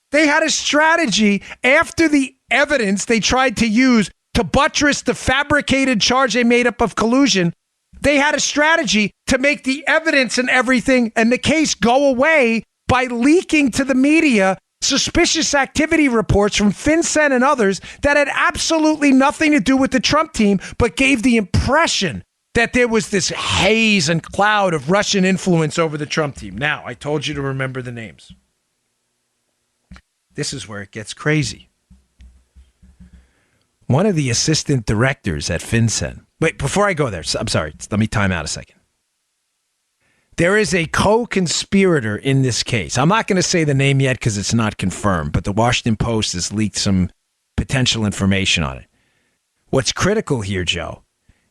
They had a strategy after the evidence they tried to use to buttress the fabricated charge they made up of collusion. They had a strategy to make the evidence and everything and the case go away by leaking to the media suspicious activity reports from FinCEN and others that had absolutely nothing to do with the Trump team, but gave the impression that there was this haze and cloud of Russian influence over the Trump team. Now, I told you to remember the names. This is where it gets crazy. One of the assistant directors at FinCEN. Wait, before I go there, I'm sorry. Let me time out a second. There is a co-conspirator in this case. I'm not going to say the name yet because it's not confirmed, but the Washington Post has leaked some potential information on it. What's critical here, Joe,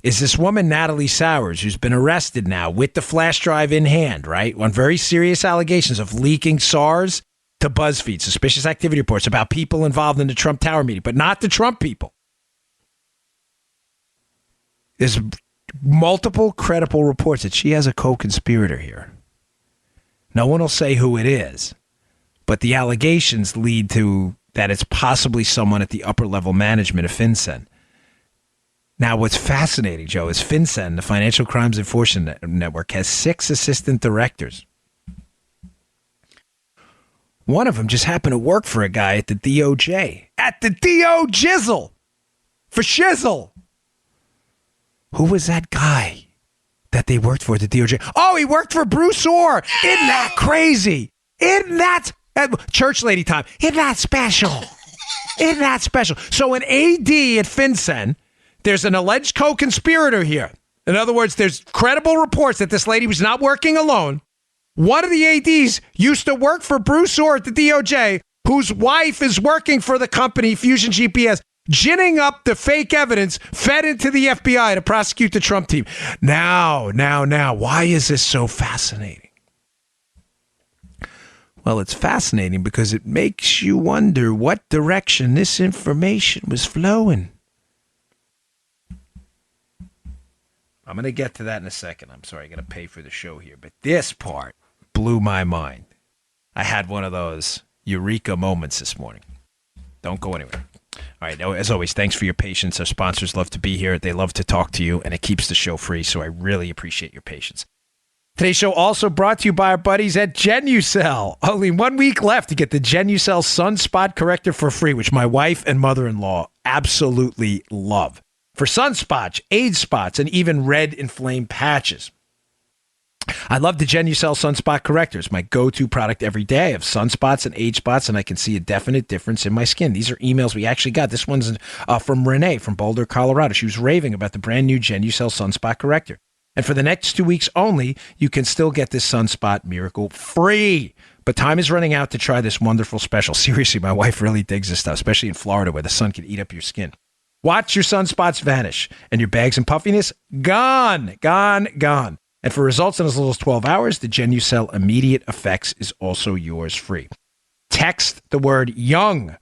is this woman, Natalie Sowers, who's been arrested now with the flash drive in hand, right, on very serious allegations of leaking SARS to BuzzFeed, suspicious activity reports about people involved in the Trump Tower meeting, but not the Trump people. There's multiple credible reports that she has a co-conspirator here. No one will say who it is, but the allegations lead to that it's possibly someone at the upper level management of FinCEN. Now, what's fascinating, Joe, is FinCEN, the Financial Crimes Enforcement Network, has 6 assistant directors. One of them just happened to work for a guy at the DOJ. At the DO-Jizzle! For shizzle! Who was that guy? that they worked for the DOJ. Oh, he worked for Bruce Orr. Isn't that crazy? Isn't that church lady time? Isn't that special? Isn't that special? So an AD at FinCEN, there's an alleged co-conspirator here. In other words, there's credible reports that this lady was not working alone. One of the ADs used to work for Bruce Orr at the DOJ, whose wife is working for the company Fusion GPS, ginning up the fake evidence fed into the FBI to prosecute the Trump team. Now, why is this so fascinating? Well, it's fascinating because it makes you wonder what direction this information was flowing. I'm going to get to that in a second. I'm sorry, I got to pay for the show here. But this part blew my mind. I had one of those eureka moments this morning. Don't go anywhere. All right, as always, thanks for your patience. Our sponsors love to be here. They love to talk to you, and it keeps the show free, so I really appreciate your patience. Today's show also brought to you by our buddies at Genucel. Only 1 week left to get the Genucel Sunspot Corrector for free, which my wife and mother-in-law absolutely love. For sunspots, age spots, and even red inflamed patches. I love the Genucel Sunspot Corrector. It's my go-to product every day. I have sunspots and age spots, and I can see a definite difference in my skin. These are emails we actually got. This one's from Renee from Boulder, Colorado. She was raving about the brand new Genucel Sunspot Corrector. And for the next 2 weeks only, you can still get this Sunspot Miracle free. But time is running out to try this wonderful special. Seriously, my wife really digs this stuff, especially in Florida where the sun can eat up your skin. Watch your sunspots vanish and your bags and puffiness gone. And for results in as little as 12 hours, the Genucel Immediate Effects is also yours free. Text the word young,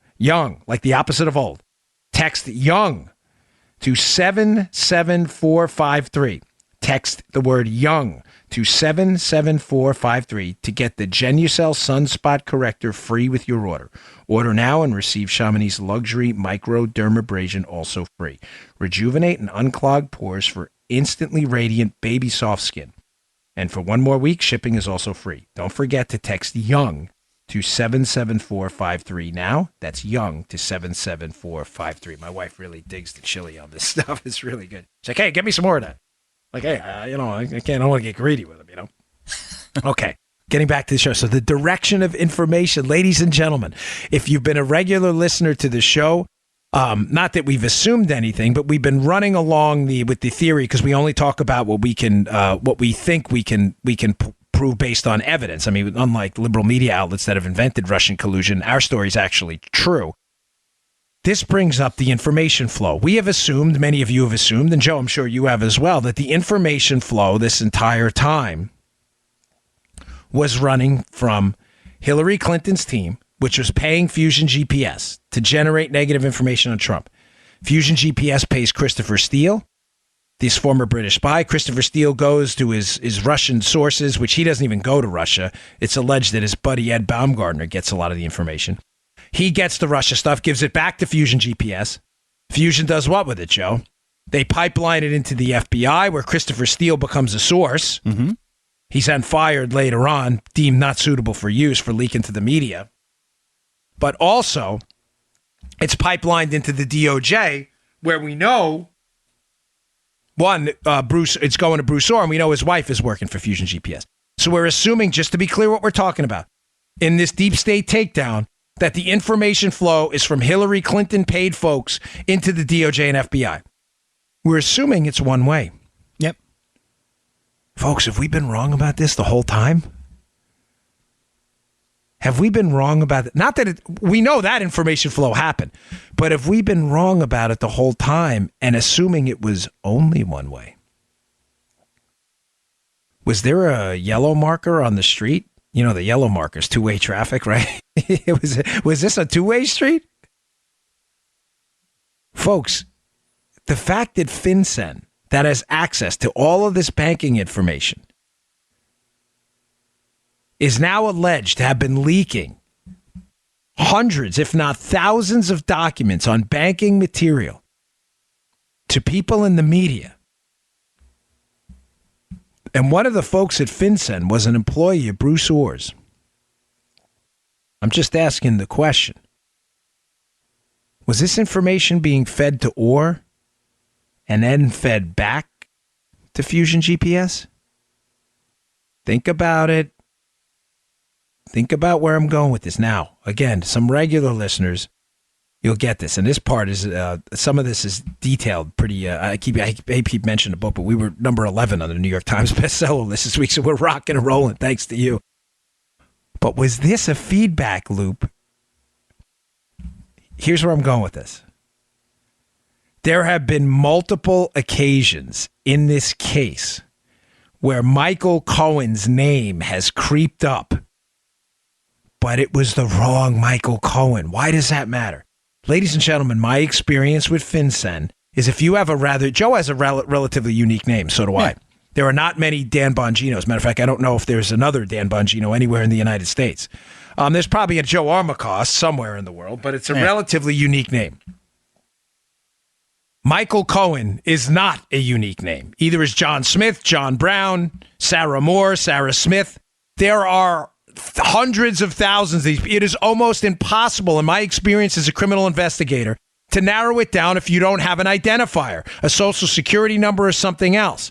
like the opposite of old. Text young to 77453. Text the word young to 77453 to get the Genucel Sunspot Corrector free with your order. Order now and receive Chamonix's luxury microdermabrasion also free. Rejuvenate and unclog pores for instantly radiant baby soft skin. And for 1 more week, shipping is also free. Don't forget to text YOUNG to 77453 now. That's YOUNG to 77453. My wife really digs the chili on this stuff. It's really good. She's like, hey, get me some more of that. Like, hey, I don't want to get greedy with them, Okay, getting back to the show. So the direction of information, ladies and gentlemen, if you've been a regular listener to the show, not that we've assumed anything, but we've been running along with the theory because we only talk about what we think we can prove based on evidence. I mean, unlike liberal media outlets that have invented Russian collusion, our story is actually true. This brings up the information flow. We have assumed, many of you have assumed, and Joe, I'm sure you have as well, that the information flow this entire time was running from Hillary Clinton's team, which was paying Fusion GPS to generate negative information on Trump. Fusion GPS pays Christopher Steele, this former British spy. Christopher Steele goes to his Russian sources, which he doesn't even go to Russia. It's alleged that his buddy Ed Baumgartner gets a lot of the information. He gets the Russia stuff, gives it back to Fusion GPS. Fusion does what with it, Joe? They pipeline it into the FBI, where Christopher Steele becomes a source. Mm-hmm. He's then fired later on, deemed not suitable for use for leaking to the media. But also, it's pipelined into the DOJ, where we know, it's going to Bruce Orr, and we know his wife is working for Fusion GPS. So we're assuming, just to be clear what we're talking about, in this deep state takedown, that the information flow is from Hillary Clinton paid folks into the DOJ and FBI. We're assuming it's one way. Yep. Folks, have we been wrong about this the whole time? Have we been wrong about it? Not that we know that information flow happened, but have we been wrong about it the whole time and assuming it was only one way? Was there a yellow marker on the street? You know, the yellow marker's two-way traffic, right? Was this a two-way street? Folks, the fact that FinCEN, that has access to all of this banking information, is now alleged to have been leaking hundreds, if not thousands of documents on banking material to people in the media. And one of the folks at FinCEN was an employee of Bruce Orr's. I'm just asking the question. Was this information being fed to Orr and then fed back to Fusion GPS? Think about it. Think about where I'm going with this. Now, again, some regular listeners, you'll get this. And this part is, some of this is detailed pretty, I keep mentioning the book, but we were number 11 on the New York Times bestseller list this week, so we're rocking and rolling thanks to you. But was this a feedback loop? Here's where I'm going with this. There have been multiple occasions in this case where Michael Cohen's name has creeped up, but it was the wrong Michael Cohen. Why does that matter? Ladies and gentlemen, my experience with FinCEN is if you have Joe has a relatively unique name, so do I. There are not many Dan Bonginos. As a matter of fact, I don't know if there's another Dan Bongino anywhere in the United States. There's probably a Joe Armacost somewhere in the world, but it's a relatively unique name. Michael Cohen is not a unique name. Either is John Smith, John Brown, Sarah Moore, Sarah Smith. There are hundreds of thousands of these. It is almost impossible, in my experience as a criminal investigator, to narrow it down if you don't have an identifier, a social security number or something else.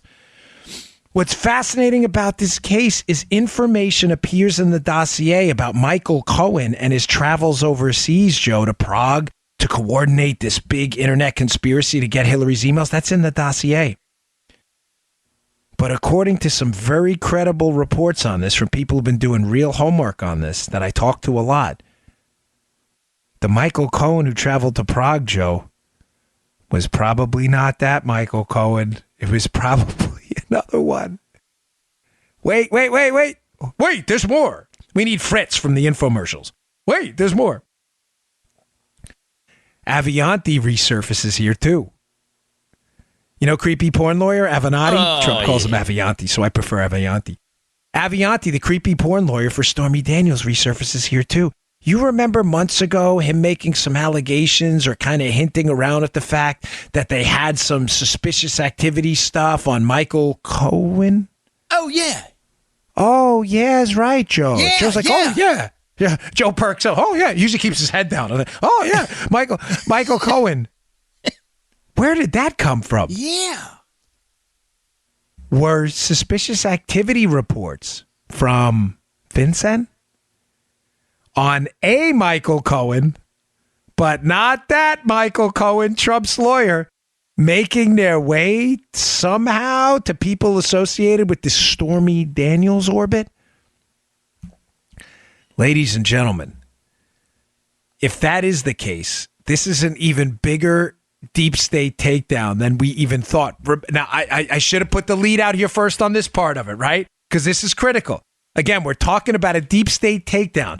What's fascinating about this case is information appears in the dossier about Michael Cohen and his travels overseas, Joe, to Prague to coordinate this big internet conspiracy to get Hillary's emails. That's in the dossier. But according to some very credible reports on this from people who've been doing real homework on this that I talk to a lot, the Michael Cohen who traveled to Prague, Joe, was probably not that Michael Cohen. It was probably another one. Wait, there's more. We need Fritz from the infomercials. Wait, there's more. Avianti resurfaces here, too. You know, creepy porn lawyer, Avenatti? Trump calls him Avianti, so I prefer Avianti. Avianti, the creepy porn lawyer for Stormy Daniels, resurfaces here, too. You remember months ago him making some allegations or kind of hinting around at the fact that they had some suspicious activity stuff on Michael Cohen? Oh, yeah. Oh, yeah, that's right, Joe. Yeah, Joe's like, yeah. oh, yeah. Yeah, Joe perks up. Oh, yeah. He usually keeps his head down. Oh, yeah. Michael Cohen. Where did that come from? Yeah. Were suspicious activity reports from FinCEN on a Michael Cohen, but not that Michael Cohen, Trump's lawyer, making their way somehow to people associated with the Stormy Daniels orbit? Ladies and gentlemen, if that is the case, this is an even bigger deep state takedown than we even thought. Now, I should have put the lead out here first on this part of it, right? Because this is critical. Again, we're talking about a deep state takedown.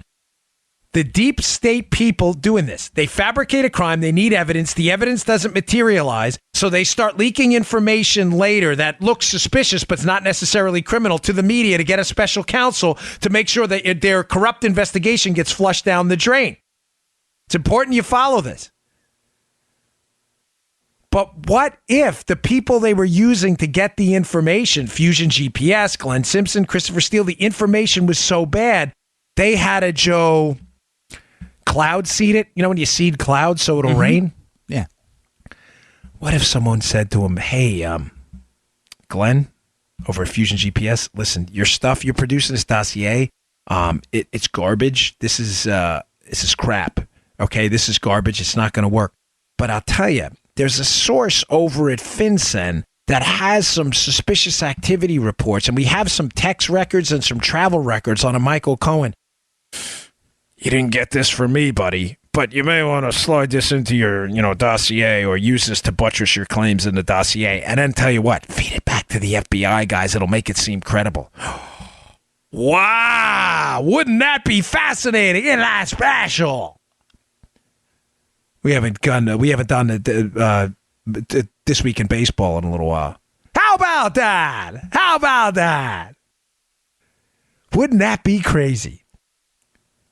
The deep state people doing this, they fabricate a crime, they need evidence, the evidence doesn't materialize, so they start leaking information later that looks suspicious but's not necessarily criminal to the media to get a special counsel to make sure that their corrupt investigation gets flushed down the drain. It's important you follow this. But what if the people they were using to get the information, Fusion GPS, Glenn Simpson, Christopher Steele, the information was so bad, they had a Joe cloud seed it. You know when you seed clouds so it'll rain? Yeah. What if someone said to him, hey, Glenn, over at Fusion GPS, listen, your stuff you're producing, this dossier, it's garbage. This is crap. Okay, this is garbage. It's not going to work. But I'll tell you, there's a source over at FinCEN that has some suspicious activity reports, and we have some text records and some travel records on a Michael Cohen. You didn't get this from me, buddy, but you may want to slide this into your, dossier or use this to buttress your claims in the dossier. And then tell you what, feed it back to the FBI guys. It'll make it seem credible. Wow. Wouldn't that be fascinating? Isn't that special? We haven't done This Week in Baseball in a little while. How about that? Wouldn't that be crazy?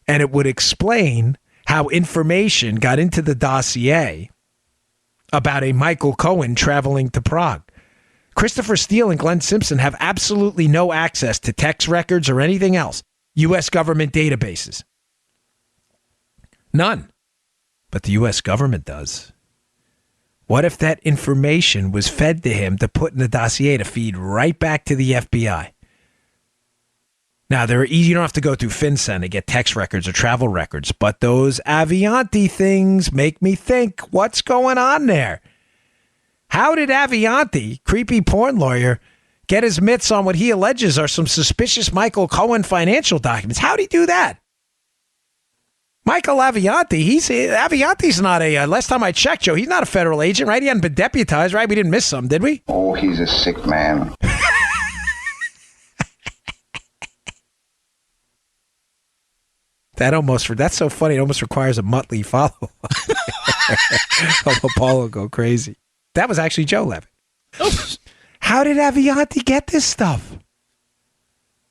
And it would explain how information got into the dossier about a Michael Cohen traveling to Prague. Christopher Steele and Glenn Simpson have absolutely no access to text records or anything else, U.S. government databases. None. But the U.S. government does. What if that information was fed to him to put in the dossier to feed right back to the FBI? Now, you don't have to go through FinCEN to get text records or travel records, but those Avianti things make me think, what's going on there? How did Avianti, creepy porn lawyer, get his mitts on what he alleges are some suspicious Michael Cohen financial documents? How'd he do that? Michael Avianti, Avianti's not last time I checked, Joe, he's not a federal agent, right? He hadn't been deputized, right? We didn't miss some, did we? Oh, he's a sick man. That's so funny. It almost requires a Muttley follow-up. Paul will go crazy. That was actually Joe Levitt. How did Avianti get this stuff?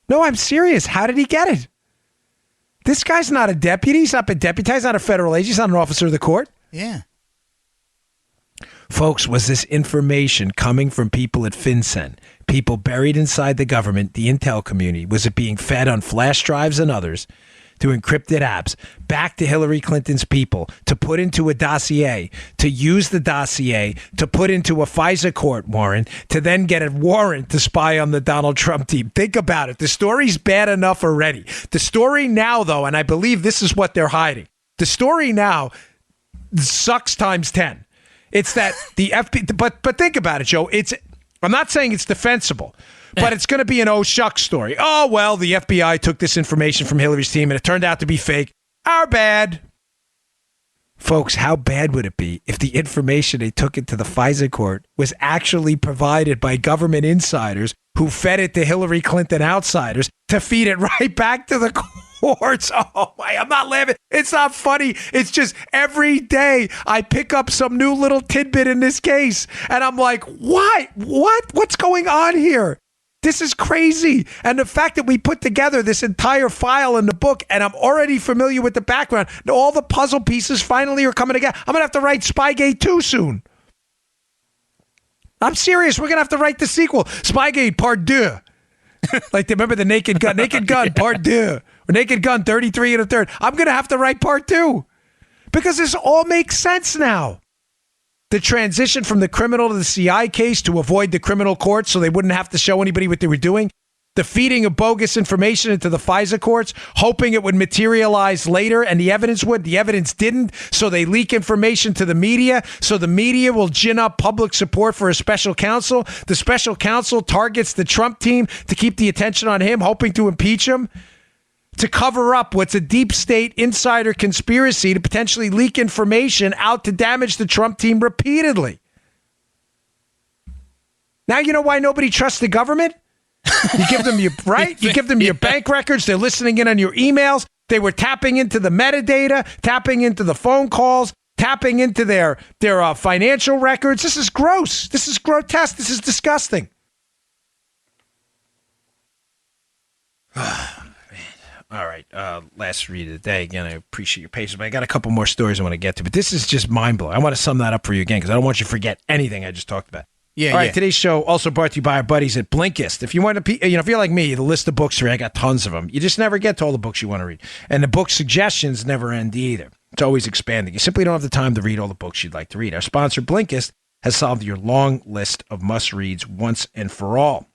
No, I'm serious. How did he get it? This guy's not a deputy. He's not been deputized. He's not a federal agent. He's not an officer of the court. Yeah. Folks, was this information coming from people at FinCEN, people buried inside the government, the intel community? Was it being fed on flash drives and others to encrypted apps back to Hillary Clinton's people to put into a dossier, to use the dossier to put into a FISA court warrant, to then get a warrant to spy on the Donald Trump team? Think about it. The story's bad enough already. The story now, though, and I believe this is what they're hiding, the story now sucks times 10. It's that the FBI, but think about it, Joe. I'm not saying it's defensible, but it's going to be an oh shucks story. Oh, well, the FBI took this information from Hillary's team and it turned out to be fake. Our bad. Folks, how bad would it be if the information they took into the FISA court was actually provided by government insiders who fed it to Hillary Clinton outsiders to feed it right back to the courts? Oh, my, I'm not laughing. It's not funny. It's just every day I pick up some new little tidbit in this case and I'm like, what? What's going on here? This is crazy. And the fact that we put together this entire file in the book and I'm already familiar with the background, all the puzzle pieces finally are coming together. I'm going to have to write Spygate 2 soon. I'm serious. We're going to have to write the sequel, Spygate Part 2. Like, remember the Naked Gun? Naked Gun Part 2. Or Naked Gun 33 and a third. I'm going to have to write Part 2 because this all makes sense now. The transition from the criminal to the CI case to avoid the criminal court so they wouldn't have to show anybody what they were doing. The feeding of bogus information into the FISA courts, hoping it would materialize later, and the evidence would. The evidence didn't, so they leak information to the media, so the media will gin up public support for a special counsel. The special counsel targets the Trump team to keep the attention on him, hoping to impeach him, to cover up what's a deep state insider conspiracy to potentially leak information out to damage the Trump team repeatedly. Now you know why nobody trusts the government? You give them your right. You give them your bank records. They're listening in on your emails. They were tapping into the metadata, tapping into the phone calls, tapping into their financial records. This is gross. This is grotesque. This is disgusting. All right, last read of the day. Again, I appreciate your patience, but I got a couple more stories I want to get to. But this is just mind-blowing. I want to sum that up for you again because I don't want you to forget anything I just talked about. Yeah. All right, today's show also brought to you by our buddies at Blinkist. If you want to, if you're like me, the list of books here, I got tons of them. You just never get to all the books you want to read. And the book suggestions never end either. It's always expanding. You simply don't have the time to read all the books you'd like to read. Our sponsor, Blinkist, has solved your long list of must-reads once and for all.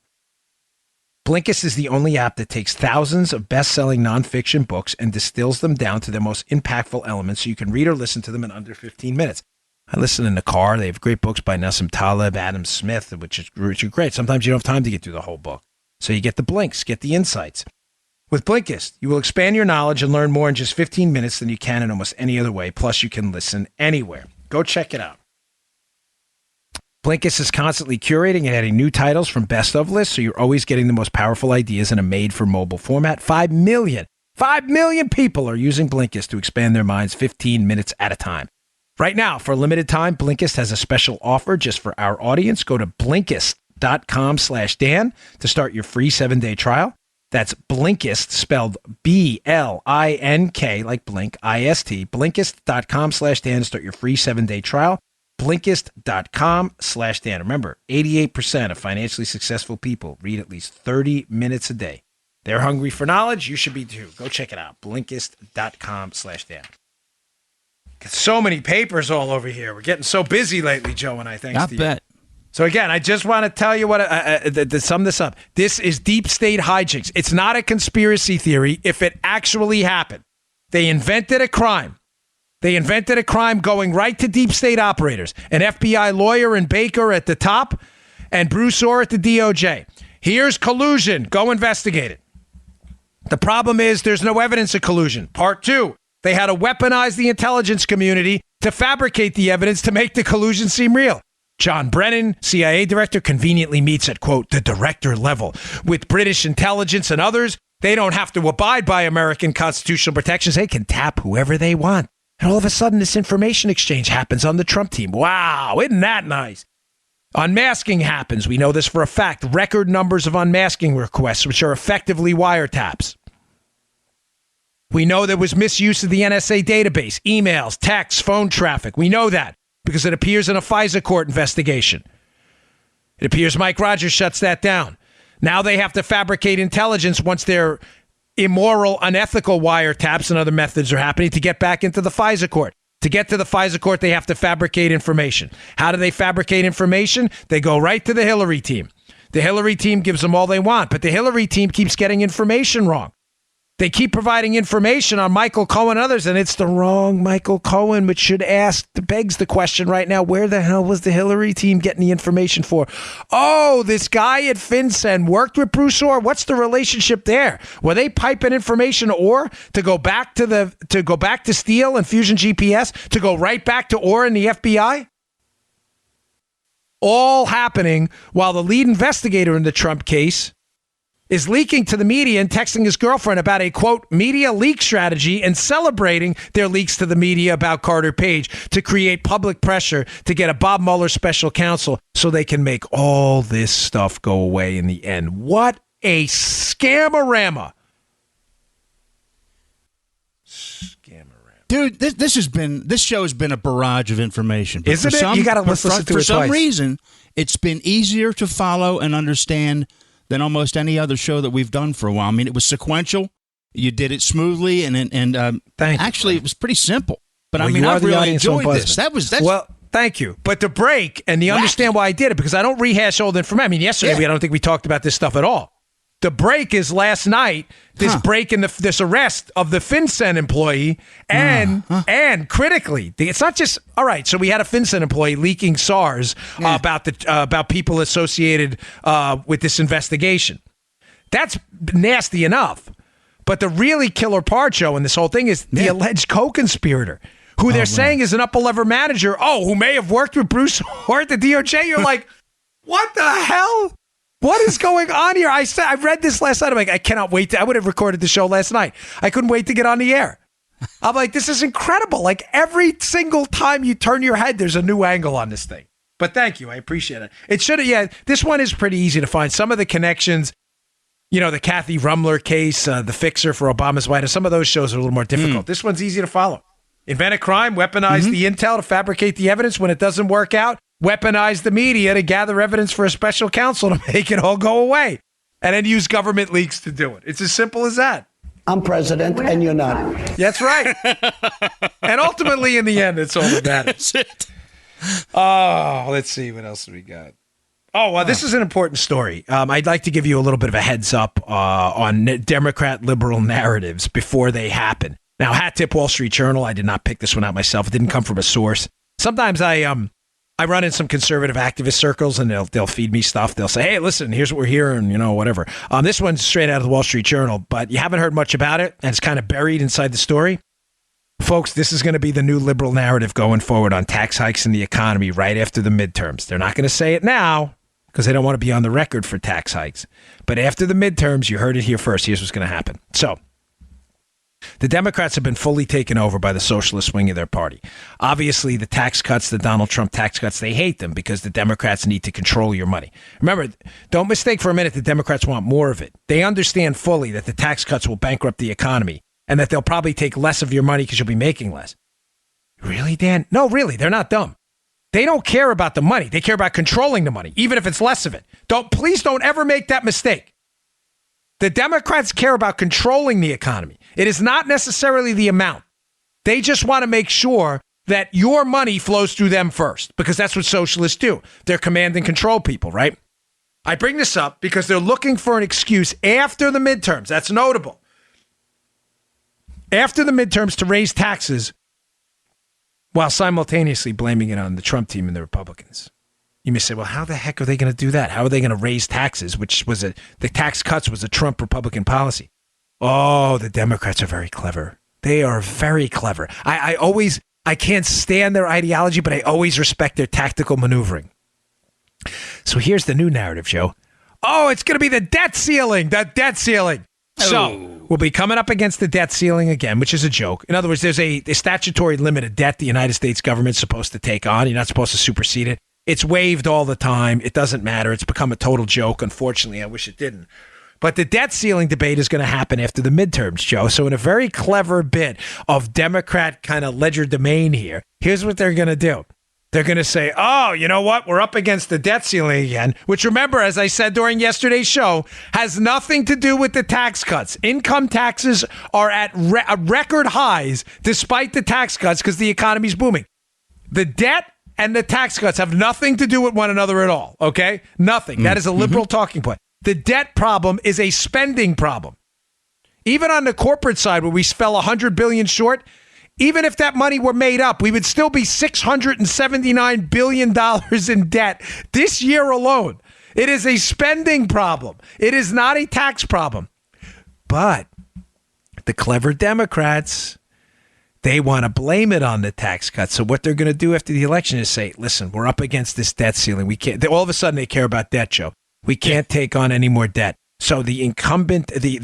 Blinkist is the only app that takes thousands of best-selling nonfiction books and distills them down to their most impactful elements so you can read or listen to them in under 15 minutes. I listen in the car. They have great books by Nassim Taleb, Adam Smith, which are great. Sometimes you don't have time to get through the whole book. So you get the blinks, get the insights. With Blinkist, you will expand your knowledge and learn more in just 15 minutes than you can in almost any other way. Plus, you can listen anywhere. Go check it out. Blinkist is constantly curating and adding new titles from best of lists, so you're always getting the most powerful ideas in a made-for-mobile format. 5 million people are using Blinkist to expand their minds 15 minutes at a time. Right now, for a limited time, Blinkist has a special offer just for our audience. Go to Blinkist.com/Dan to start your free 7-day trial. That's Blinkist, spelled Blink, like Blink, I-S-T, Blinkist.com/Dan to start your free 7-day trial. Blinkist.com/Dan. Remember, 88% of financially successful people read at least 30 minutes a day. They're hungry for knowledge. You should be too. Go check it out. Blinkist.com/Dan. So many papers all over here. We're getting so busy lately, Joe and I. Thanks I to bet. you. So again, I just want to tell you what to sum this up. This is deep state hijinks. It's not a conspiracy theory. If it actually happened, they invented a crime. They invented a crime going right to deep state operators. An FBI lawyer and Baker at the top, and Bruce Orr at the DOJ. Here's collusion. Go investigate it. The problem is there's no evidence of collusion. Part 2. They had to weaponize the intelligence community to fabricate the evidence to make the collusion seem real. John Brennan, CIA director, conveniently meets at, quote, the director level with British intelligence and others. They don't have to abide by American constitutional protections. They can tap whoever they want. And all of a sudden, this information exchange happens on the Trump team. Wow, isn't that nice? Unmasking happens. We know this for a fact. Record numbers of unmasking requests, which are effectively wiretaps. We know there was misuse of the NSA database, emails, texts, phone traffic. We know that because it appears in a FISA court investigation. It appears Mike Rogers shuts that down. Now they have to fabricate intelligence once their immoral, unethical wiretaps and other methods are happening to get back into the FISA court. To get to the FISA court, they have to fabricate information. How do they fabricate information? They go right to the Hillary team. The Hillary team gives them all they want, but the Hillary team keeps getting information wrong. They keep providing information on Michael Cohen and others, and it's the wrong Michael Cohen, which begs the question right now, where the hell was the Hillary team getting the information for? Oh, this guy at FinCEN worked with Bruce Orr. What's the relationship there? Were they piping information to Orr to go back to Steele and Fusion GPS, to go right back to Orr and the FBI? All happening while the lead investigator in the Trump case is leaking to the media and texting his girlfriend about a, quote, media leak strategy and celebrating their leaks to the media about Carter Page to create public pressure to get a Bob Mueller special counsel so they can make all this stuff go away in the end. What a scamorama. Dude, this show has been a barrage of information. But Isn't it? You got to listen to it twice. For some reason, it's been easier to follow and understand than almost any other show that we've done for a while. I mean, it was sequential. You did it smoothly, and actually, it was pretty simple. But I mean, I really enjoyed this. Well, thank you. But the break, and you understand why I did it, because I don't rehash old information. I mean, yesterday, I don't think we talked about this stuff at all. The break is last night, this break in this arrest of the FinCEN employee, and critically, it's not just, all right, so we had a FinCEN employee leaking SARS about people associated with this investigation. That's nasty enough. But the really killer part, Joe, in this whole thing is the alleged co-conspirator, who they're saying is an upper-level manager, who may have worked with Bruce Orr at the DOJ. You're like, what the hell? What is going on here? I read this last night. I'm like, I cannot wait. I would have recorded the show last night. I couldn't wait to get on the air. I'm like, this is incredible. Like every single time you turn your head, there's a new angle on this thing. But thank you. I appreciate it. It should have, this one is pretty easy to find. Some of the connections, the Kathy Rumler case, the fixer for Obama's White House, some of those shows are a little more difficult. This one's easy to follow. Invent a crime, weaponize the intel to fabricate the evidence. When it doesn't work out, weaponize the media to gather evidence for a special counsel to make it all go away. And then use government leaks to do it. It's as simple as that. I'm president and you're not. That's right. And ultimately, in the end, it's all that matters. That's it. Oh, let's see. What else we got? This is an important story. I'd like to give you a little bit of a heads up on Democrat liberal narratives before they happen. Now, hat tip Wall Street Journal. I did not pick this one out myself. It didn't come from a source. Sometimes I run in some conservative activist circles, and they'll feed me stuff. They'll say, hey, listen, here's what we're hearing, whatever. This one's straight out of the Wall Street Journal, but you haven't heard much about it, and it's kind of buried inside the story. Folks, this is going to be the new liberal narrative going forward on tax hikes and the economy right after the midterms. They're not going to say it now because they don't want to be on the record for tax hikes. But after the midterms, you heard it here first. Here's what's going to happen. So, the Democrats have been fully taken over by the socialist wing of their party. Obviously, the tax cuts, the Donald Trump tax cuts, they hate them because the Democrats need to control your money. Remember, don't mistake for a minute the Democrats want more of it. They understand fully that the tax cuts will bankrupt the economy and that they'll probably take less of your money because you'll be making less. Really, Dan? No, really, they're not dumb. They don't care about the money. They care about controlling the money, even if it's less of it. Please don't ever make that mistake. The Democrats care about controlling the economy. It is not necessarily the amount. They just want to make sure that your money flows through them first, because that's what socialists do. They're command and control people, right? I bring this up because they're looking for an excuse after the midterms. That's notable. After the midterms to raise taxes while simultaneously blaming it on the Trump team and the Republicans. You may say, well, how the heck are they going to do that? How are they going to raise taxes, which was the tax cuts was a Trump Republican policy? Oh, the Democrats are very clever. They are very clever. I can't stand their ideology, but I always respect their tactical maneuvering. So here's the new narrative, Joe. Oh, it's going to be the debt ceiling. The debt ceiling. So we'll be coming up against the debt ceiling again, which is a joke. In other words, there's a statutory limit of debt the United States government's supposed to take on. You're not supposed to supersede it. It's waived all the time. It doesn't matter. It's become a total joke. Unfortunately, I wish it didn't. But the debt ceiling debate is going to happen after the midterms, Joe. So in a very clever bit of Democrat kind of legerdemain here, here's what they're going to do. They're going to say, oh, you know what? We're up against the debt ceiling again, which, remember, as I said during yesterday's show, has nothing to do with the tax cuts. Income taxes are at record highs despite the tax cuts because the economy's booming. The debt and the tax cuts have nothing to do with one another at all, okay? Nothing. That is a liberal talking point. The debt problem is a spending problem. Even on the corporate side, where we fell $100 billion short, even if that money were made up, we would still be $679 billion in debt this year alone. It is a spending problem. It is not a tax problem. But the clever Democrats, they want to blame it on the tax cuts. So what they're going to do after the election is say, listen, we're up against this debt ceiling. We can't. All of a sudden, they care about debt, Joe. We can't take on any more debt. So the incumbent, the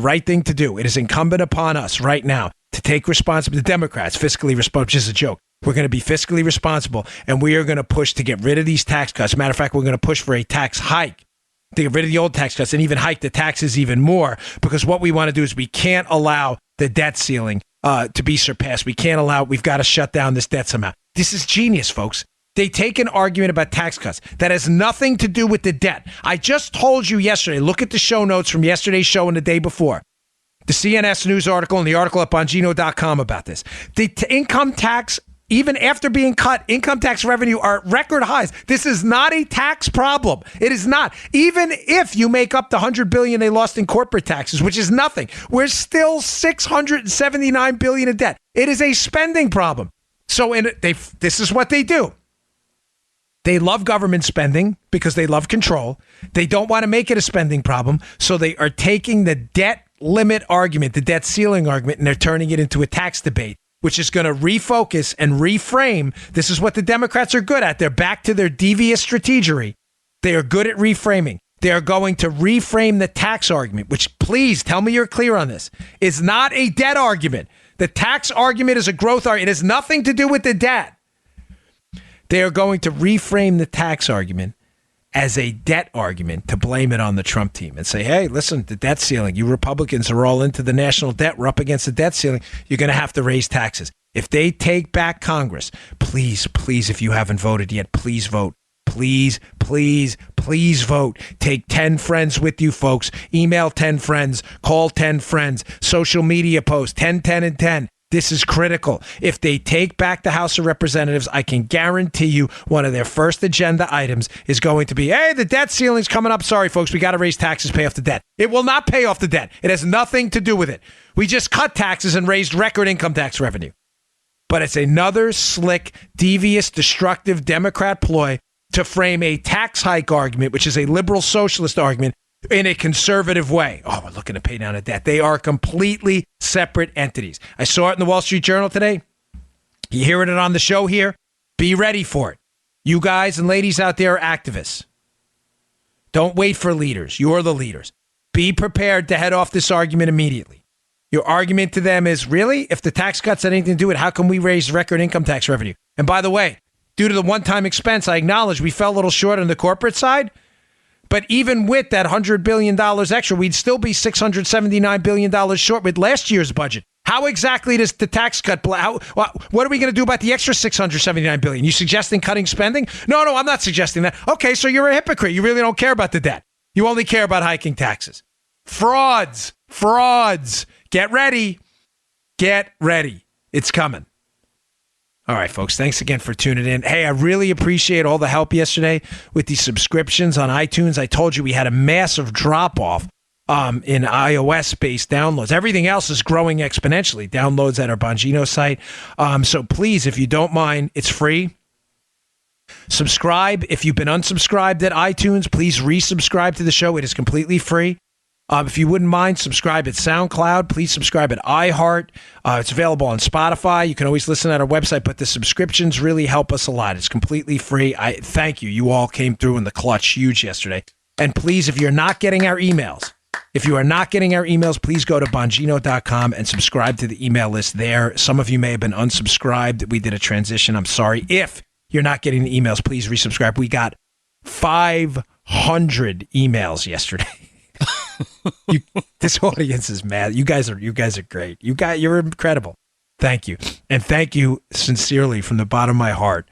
right thing to do, it is incumbent upon us right now to take responsibility. The Democrats, fiscally responsible, which is a joke. We're going to be fiscally responsible, and we are going to push to get rid of these tax cuts. Matter of fact, we're going to push for a tax hike to get rid of the old tax cuts and even hike the taxes even more, because what we want to do is we can't allow the debt ceiling to be surpassed. We've got to shut down this debt somehow. This is genius, folks. They take an argument about tax cuts that has nothing to do with the debt. I just told you yesterday, look at the show notes from yesterday's show and the day before. The CNS News article and the article at Bongino.com about this. The income tax, even after being cut, income tax revenue are at record highs. This is not a tax problem. It is not. Even if you make up the $100 billion they lost in corporate taxes, which is nothing, we're still $679 billion in debt. It is a spending problem. So this is what they do. They love government spending because they love control. They don't want to make it a spending problem. So they are taking the debt limit argument, the debt ceiling argument, and they're turning it into a tax debate, which is going to refocus and reframe. This is what the Democrats are good at. They're back to their devious strategery. They are good at reframing. They are going to reframe the tax argument, which, please tell me you're clear on this, is not a debt argument. The tax argument is a growth argument. It has nothing to do with the debt. They are going to reframe the tax argument as a debt argument to blame it on the Trump team and say, hey, listen, the debt ceiling, you Republicans are all into the national debt. We're up against the debt ceiling. You're going to have to raise taxes. If they take back Congress, please, if you haven't voted yet, please vote. Please vote. Take 10 friends with you, folks. Email 10 friends. Call 10 friends. Social media post 10, 10, and 10. This is critical. If they take back the House of Representatives, I can guarantee you one of their first agenda items is going to be, hey, the debt ceiling's coming up. Sorry, folks, we got to raise taxes, pay off the debt. It will not pay off the debt. It has nothing to do with it. We just cut taxes and raised record income tax revenue. But it's another slick, devious, destructive Democrat ploy to frame a tax hike argument, which is a liberal socialist argument, in a conservative way. Oh, we're looking to pay down the debt. They are completely separate entities. I saw it in the Wall Street Journal today. You hearing it on the show here? Be ready for it. You guys and ladies out there are activists. Don't wait for leaders. You're the leaders. Be prepared to head off this argument immediately. Your argument to them is, really? If the tax cuts had anything to do with it, how can we raise record income tax revenue? And by the way, due to the one-time expense, I acknowledge we fell a little short on the corporate side. But even with that $100 billion extra, we'd still be $679 billion short with last year's budget. How exactly does the tax cut? What are we going to do about the extra $679 billion? You suggesting cutting spending? No, I'm not suggesting that. Okay, so you're a hypocrite. You really don't care about the debt. You only care about hiking taxes. Frauds. Get ready. Get ready. It's coming. All right, folks, thanks again for tuning in. Hey, I really appreciate all the help yesterday with these subscriptions on iTunes. I told you we had a massive drop-off in iOS-based downloads. Everything else is growing exponentially. Downloads at our Bongino site. So please, if you don't mind, it's free. Subscribe. If you've been unsubscribed at iTunes, please resubscribe to the show. It is completely free. If you wouldn't mind, subscribe at SoundCloud. Please subscribe at iHeart. It's available on Spotify. You can always listen at our website, but the subscriptions really help us a lot. It's completely free. I thank you. You all came through in the clutch huge yesterday. And please, if you're not getting our emails, please go to Bongino.com and subscribe to the email list there. Some of you may have been unsubscribed. We did a transition. I'm sorry. If you're not getting the emails, please resubscribe. We got 500 emails yesterday. This audience is mad. You guys are great. You're incredible. Thank you. And thank you sincerely from the bottom of my heart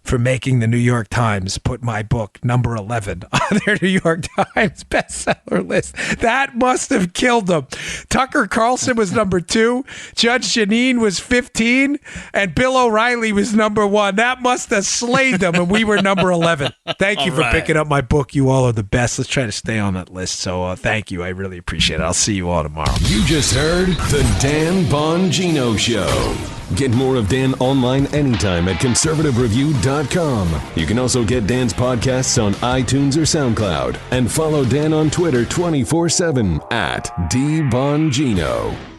for making the New York Times put my book number 11 on their New York Times bestseller list. That must have killed them. Tucker Carlson was number 2, Judge Jeanine was 15, and Bill O'Reilly was number 1. That must have slayed them, and we were number 11. Thank you for picking up my book. You all are the best. Let's try to stay on that list. So thank you. I really appreciate it. I'll see you all tomorrow. You just heard The Dan Bongino Show. Get more of Dan online anytime at conservativereview.com. You can also get Dan's podcasts on iTunes or SoundCloud. And follow Dan on Twitter 24/7 at DBongino.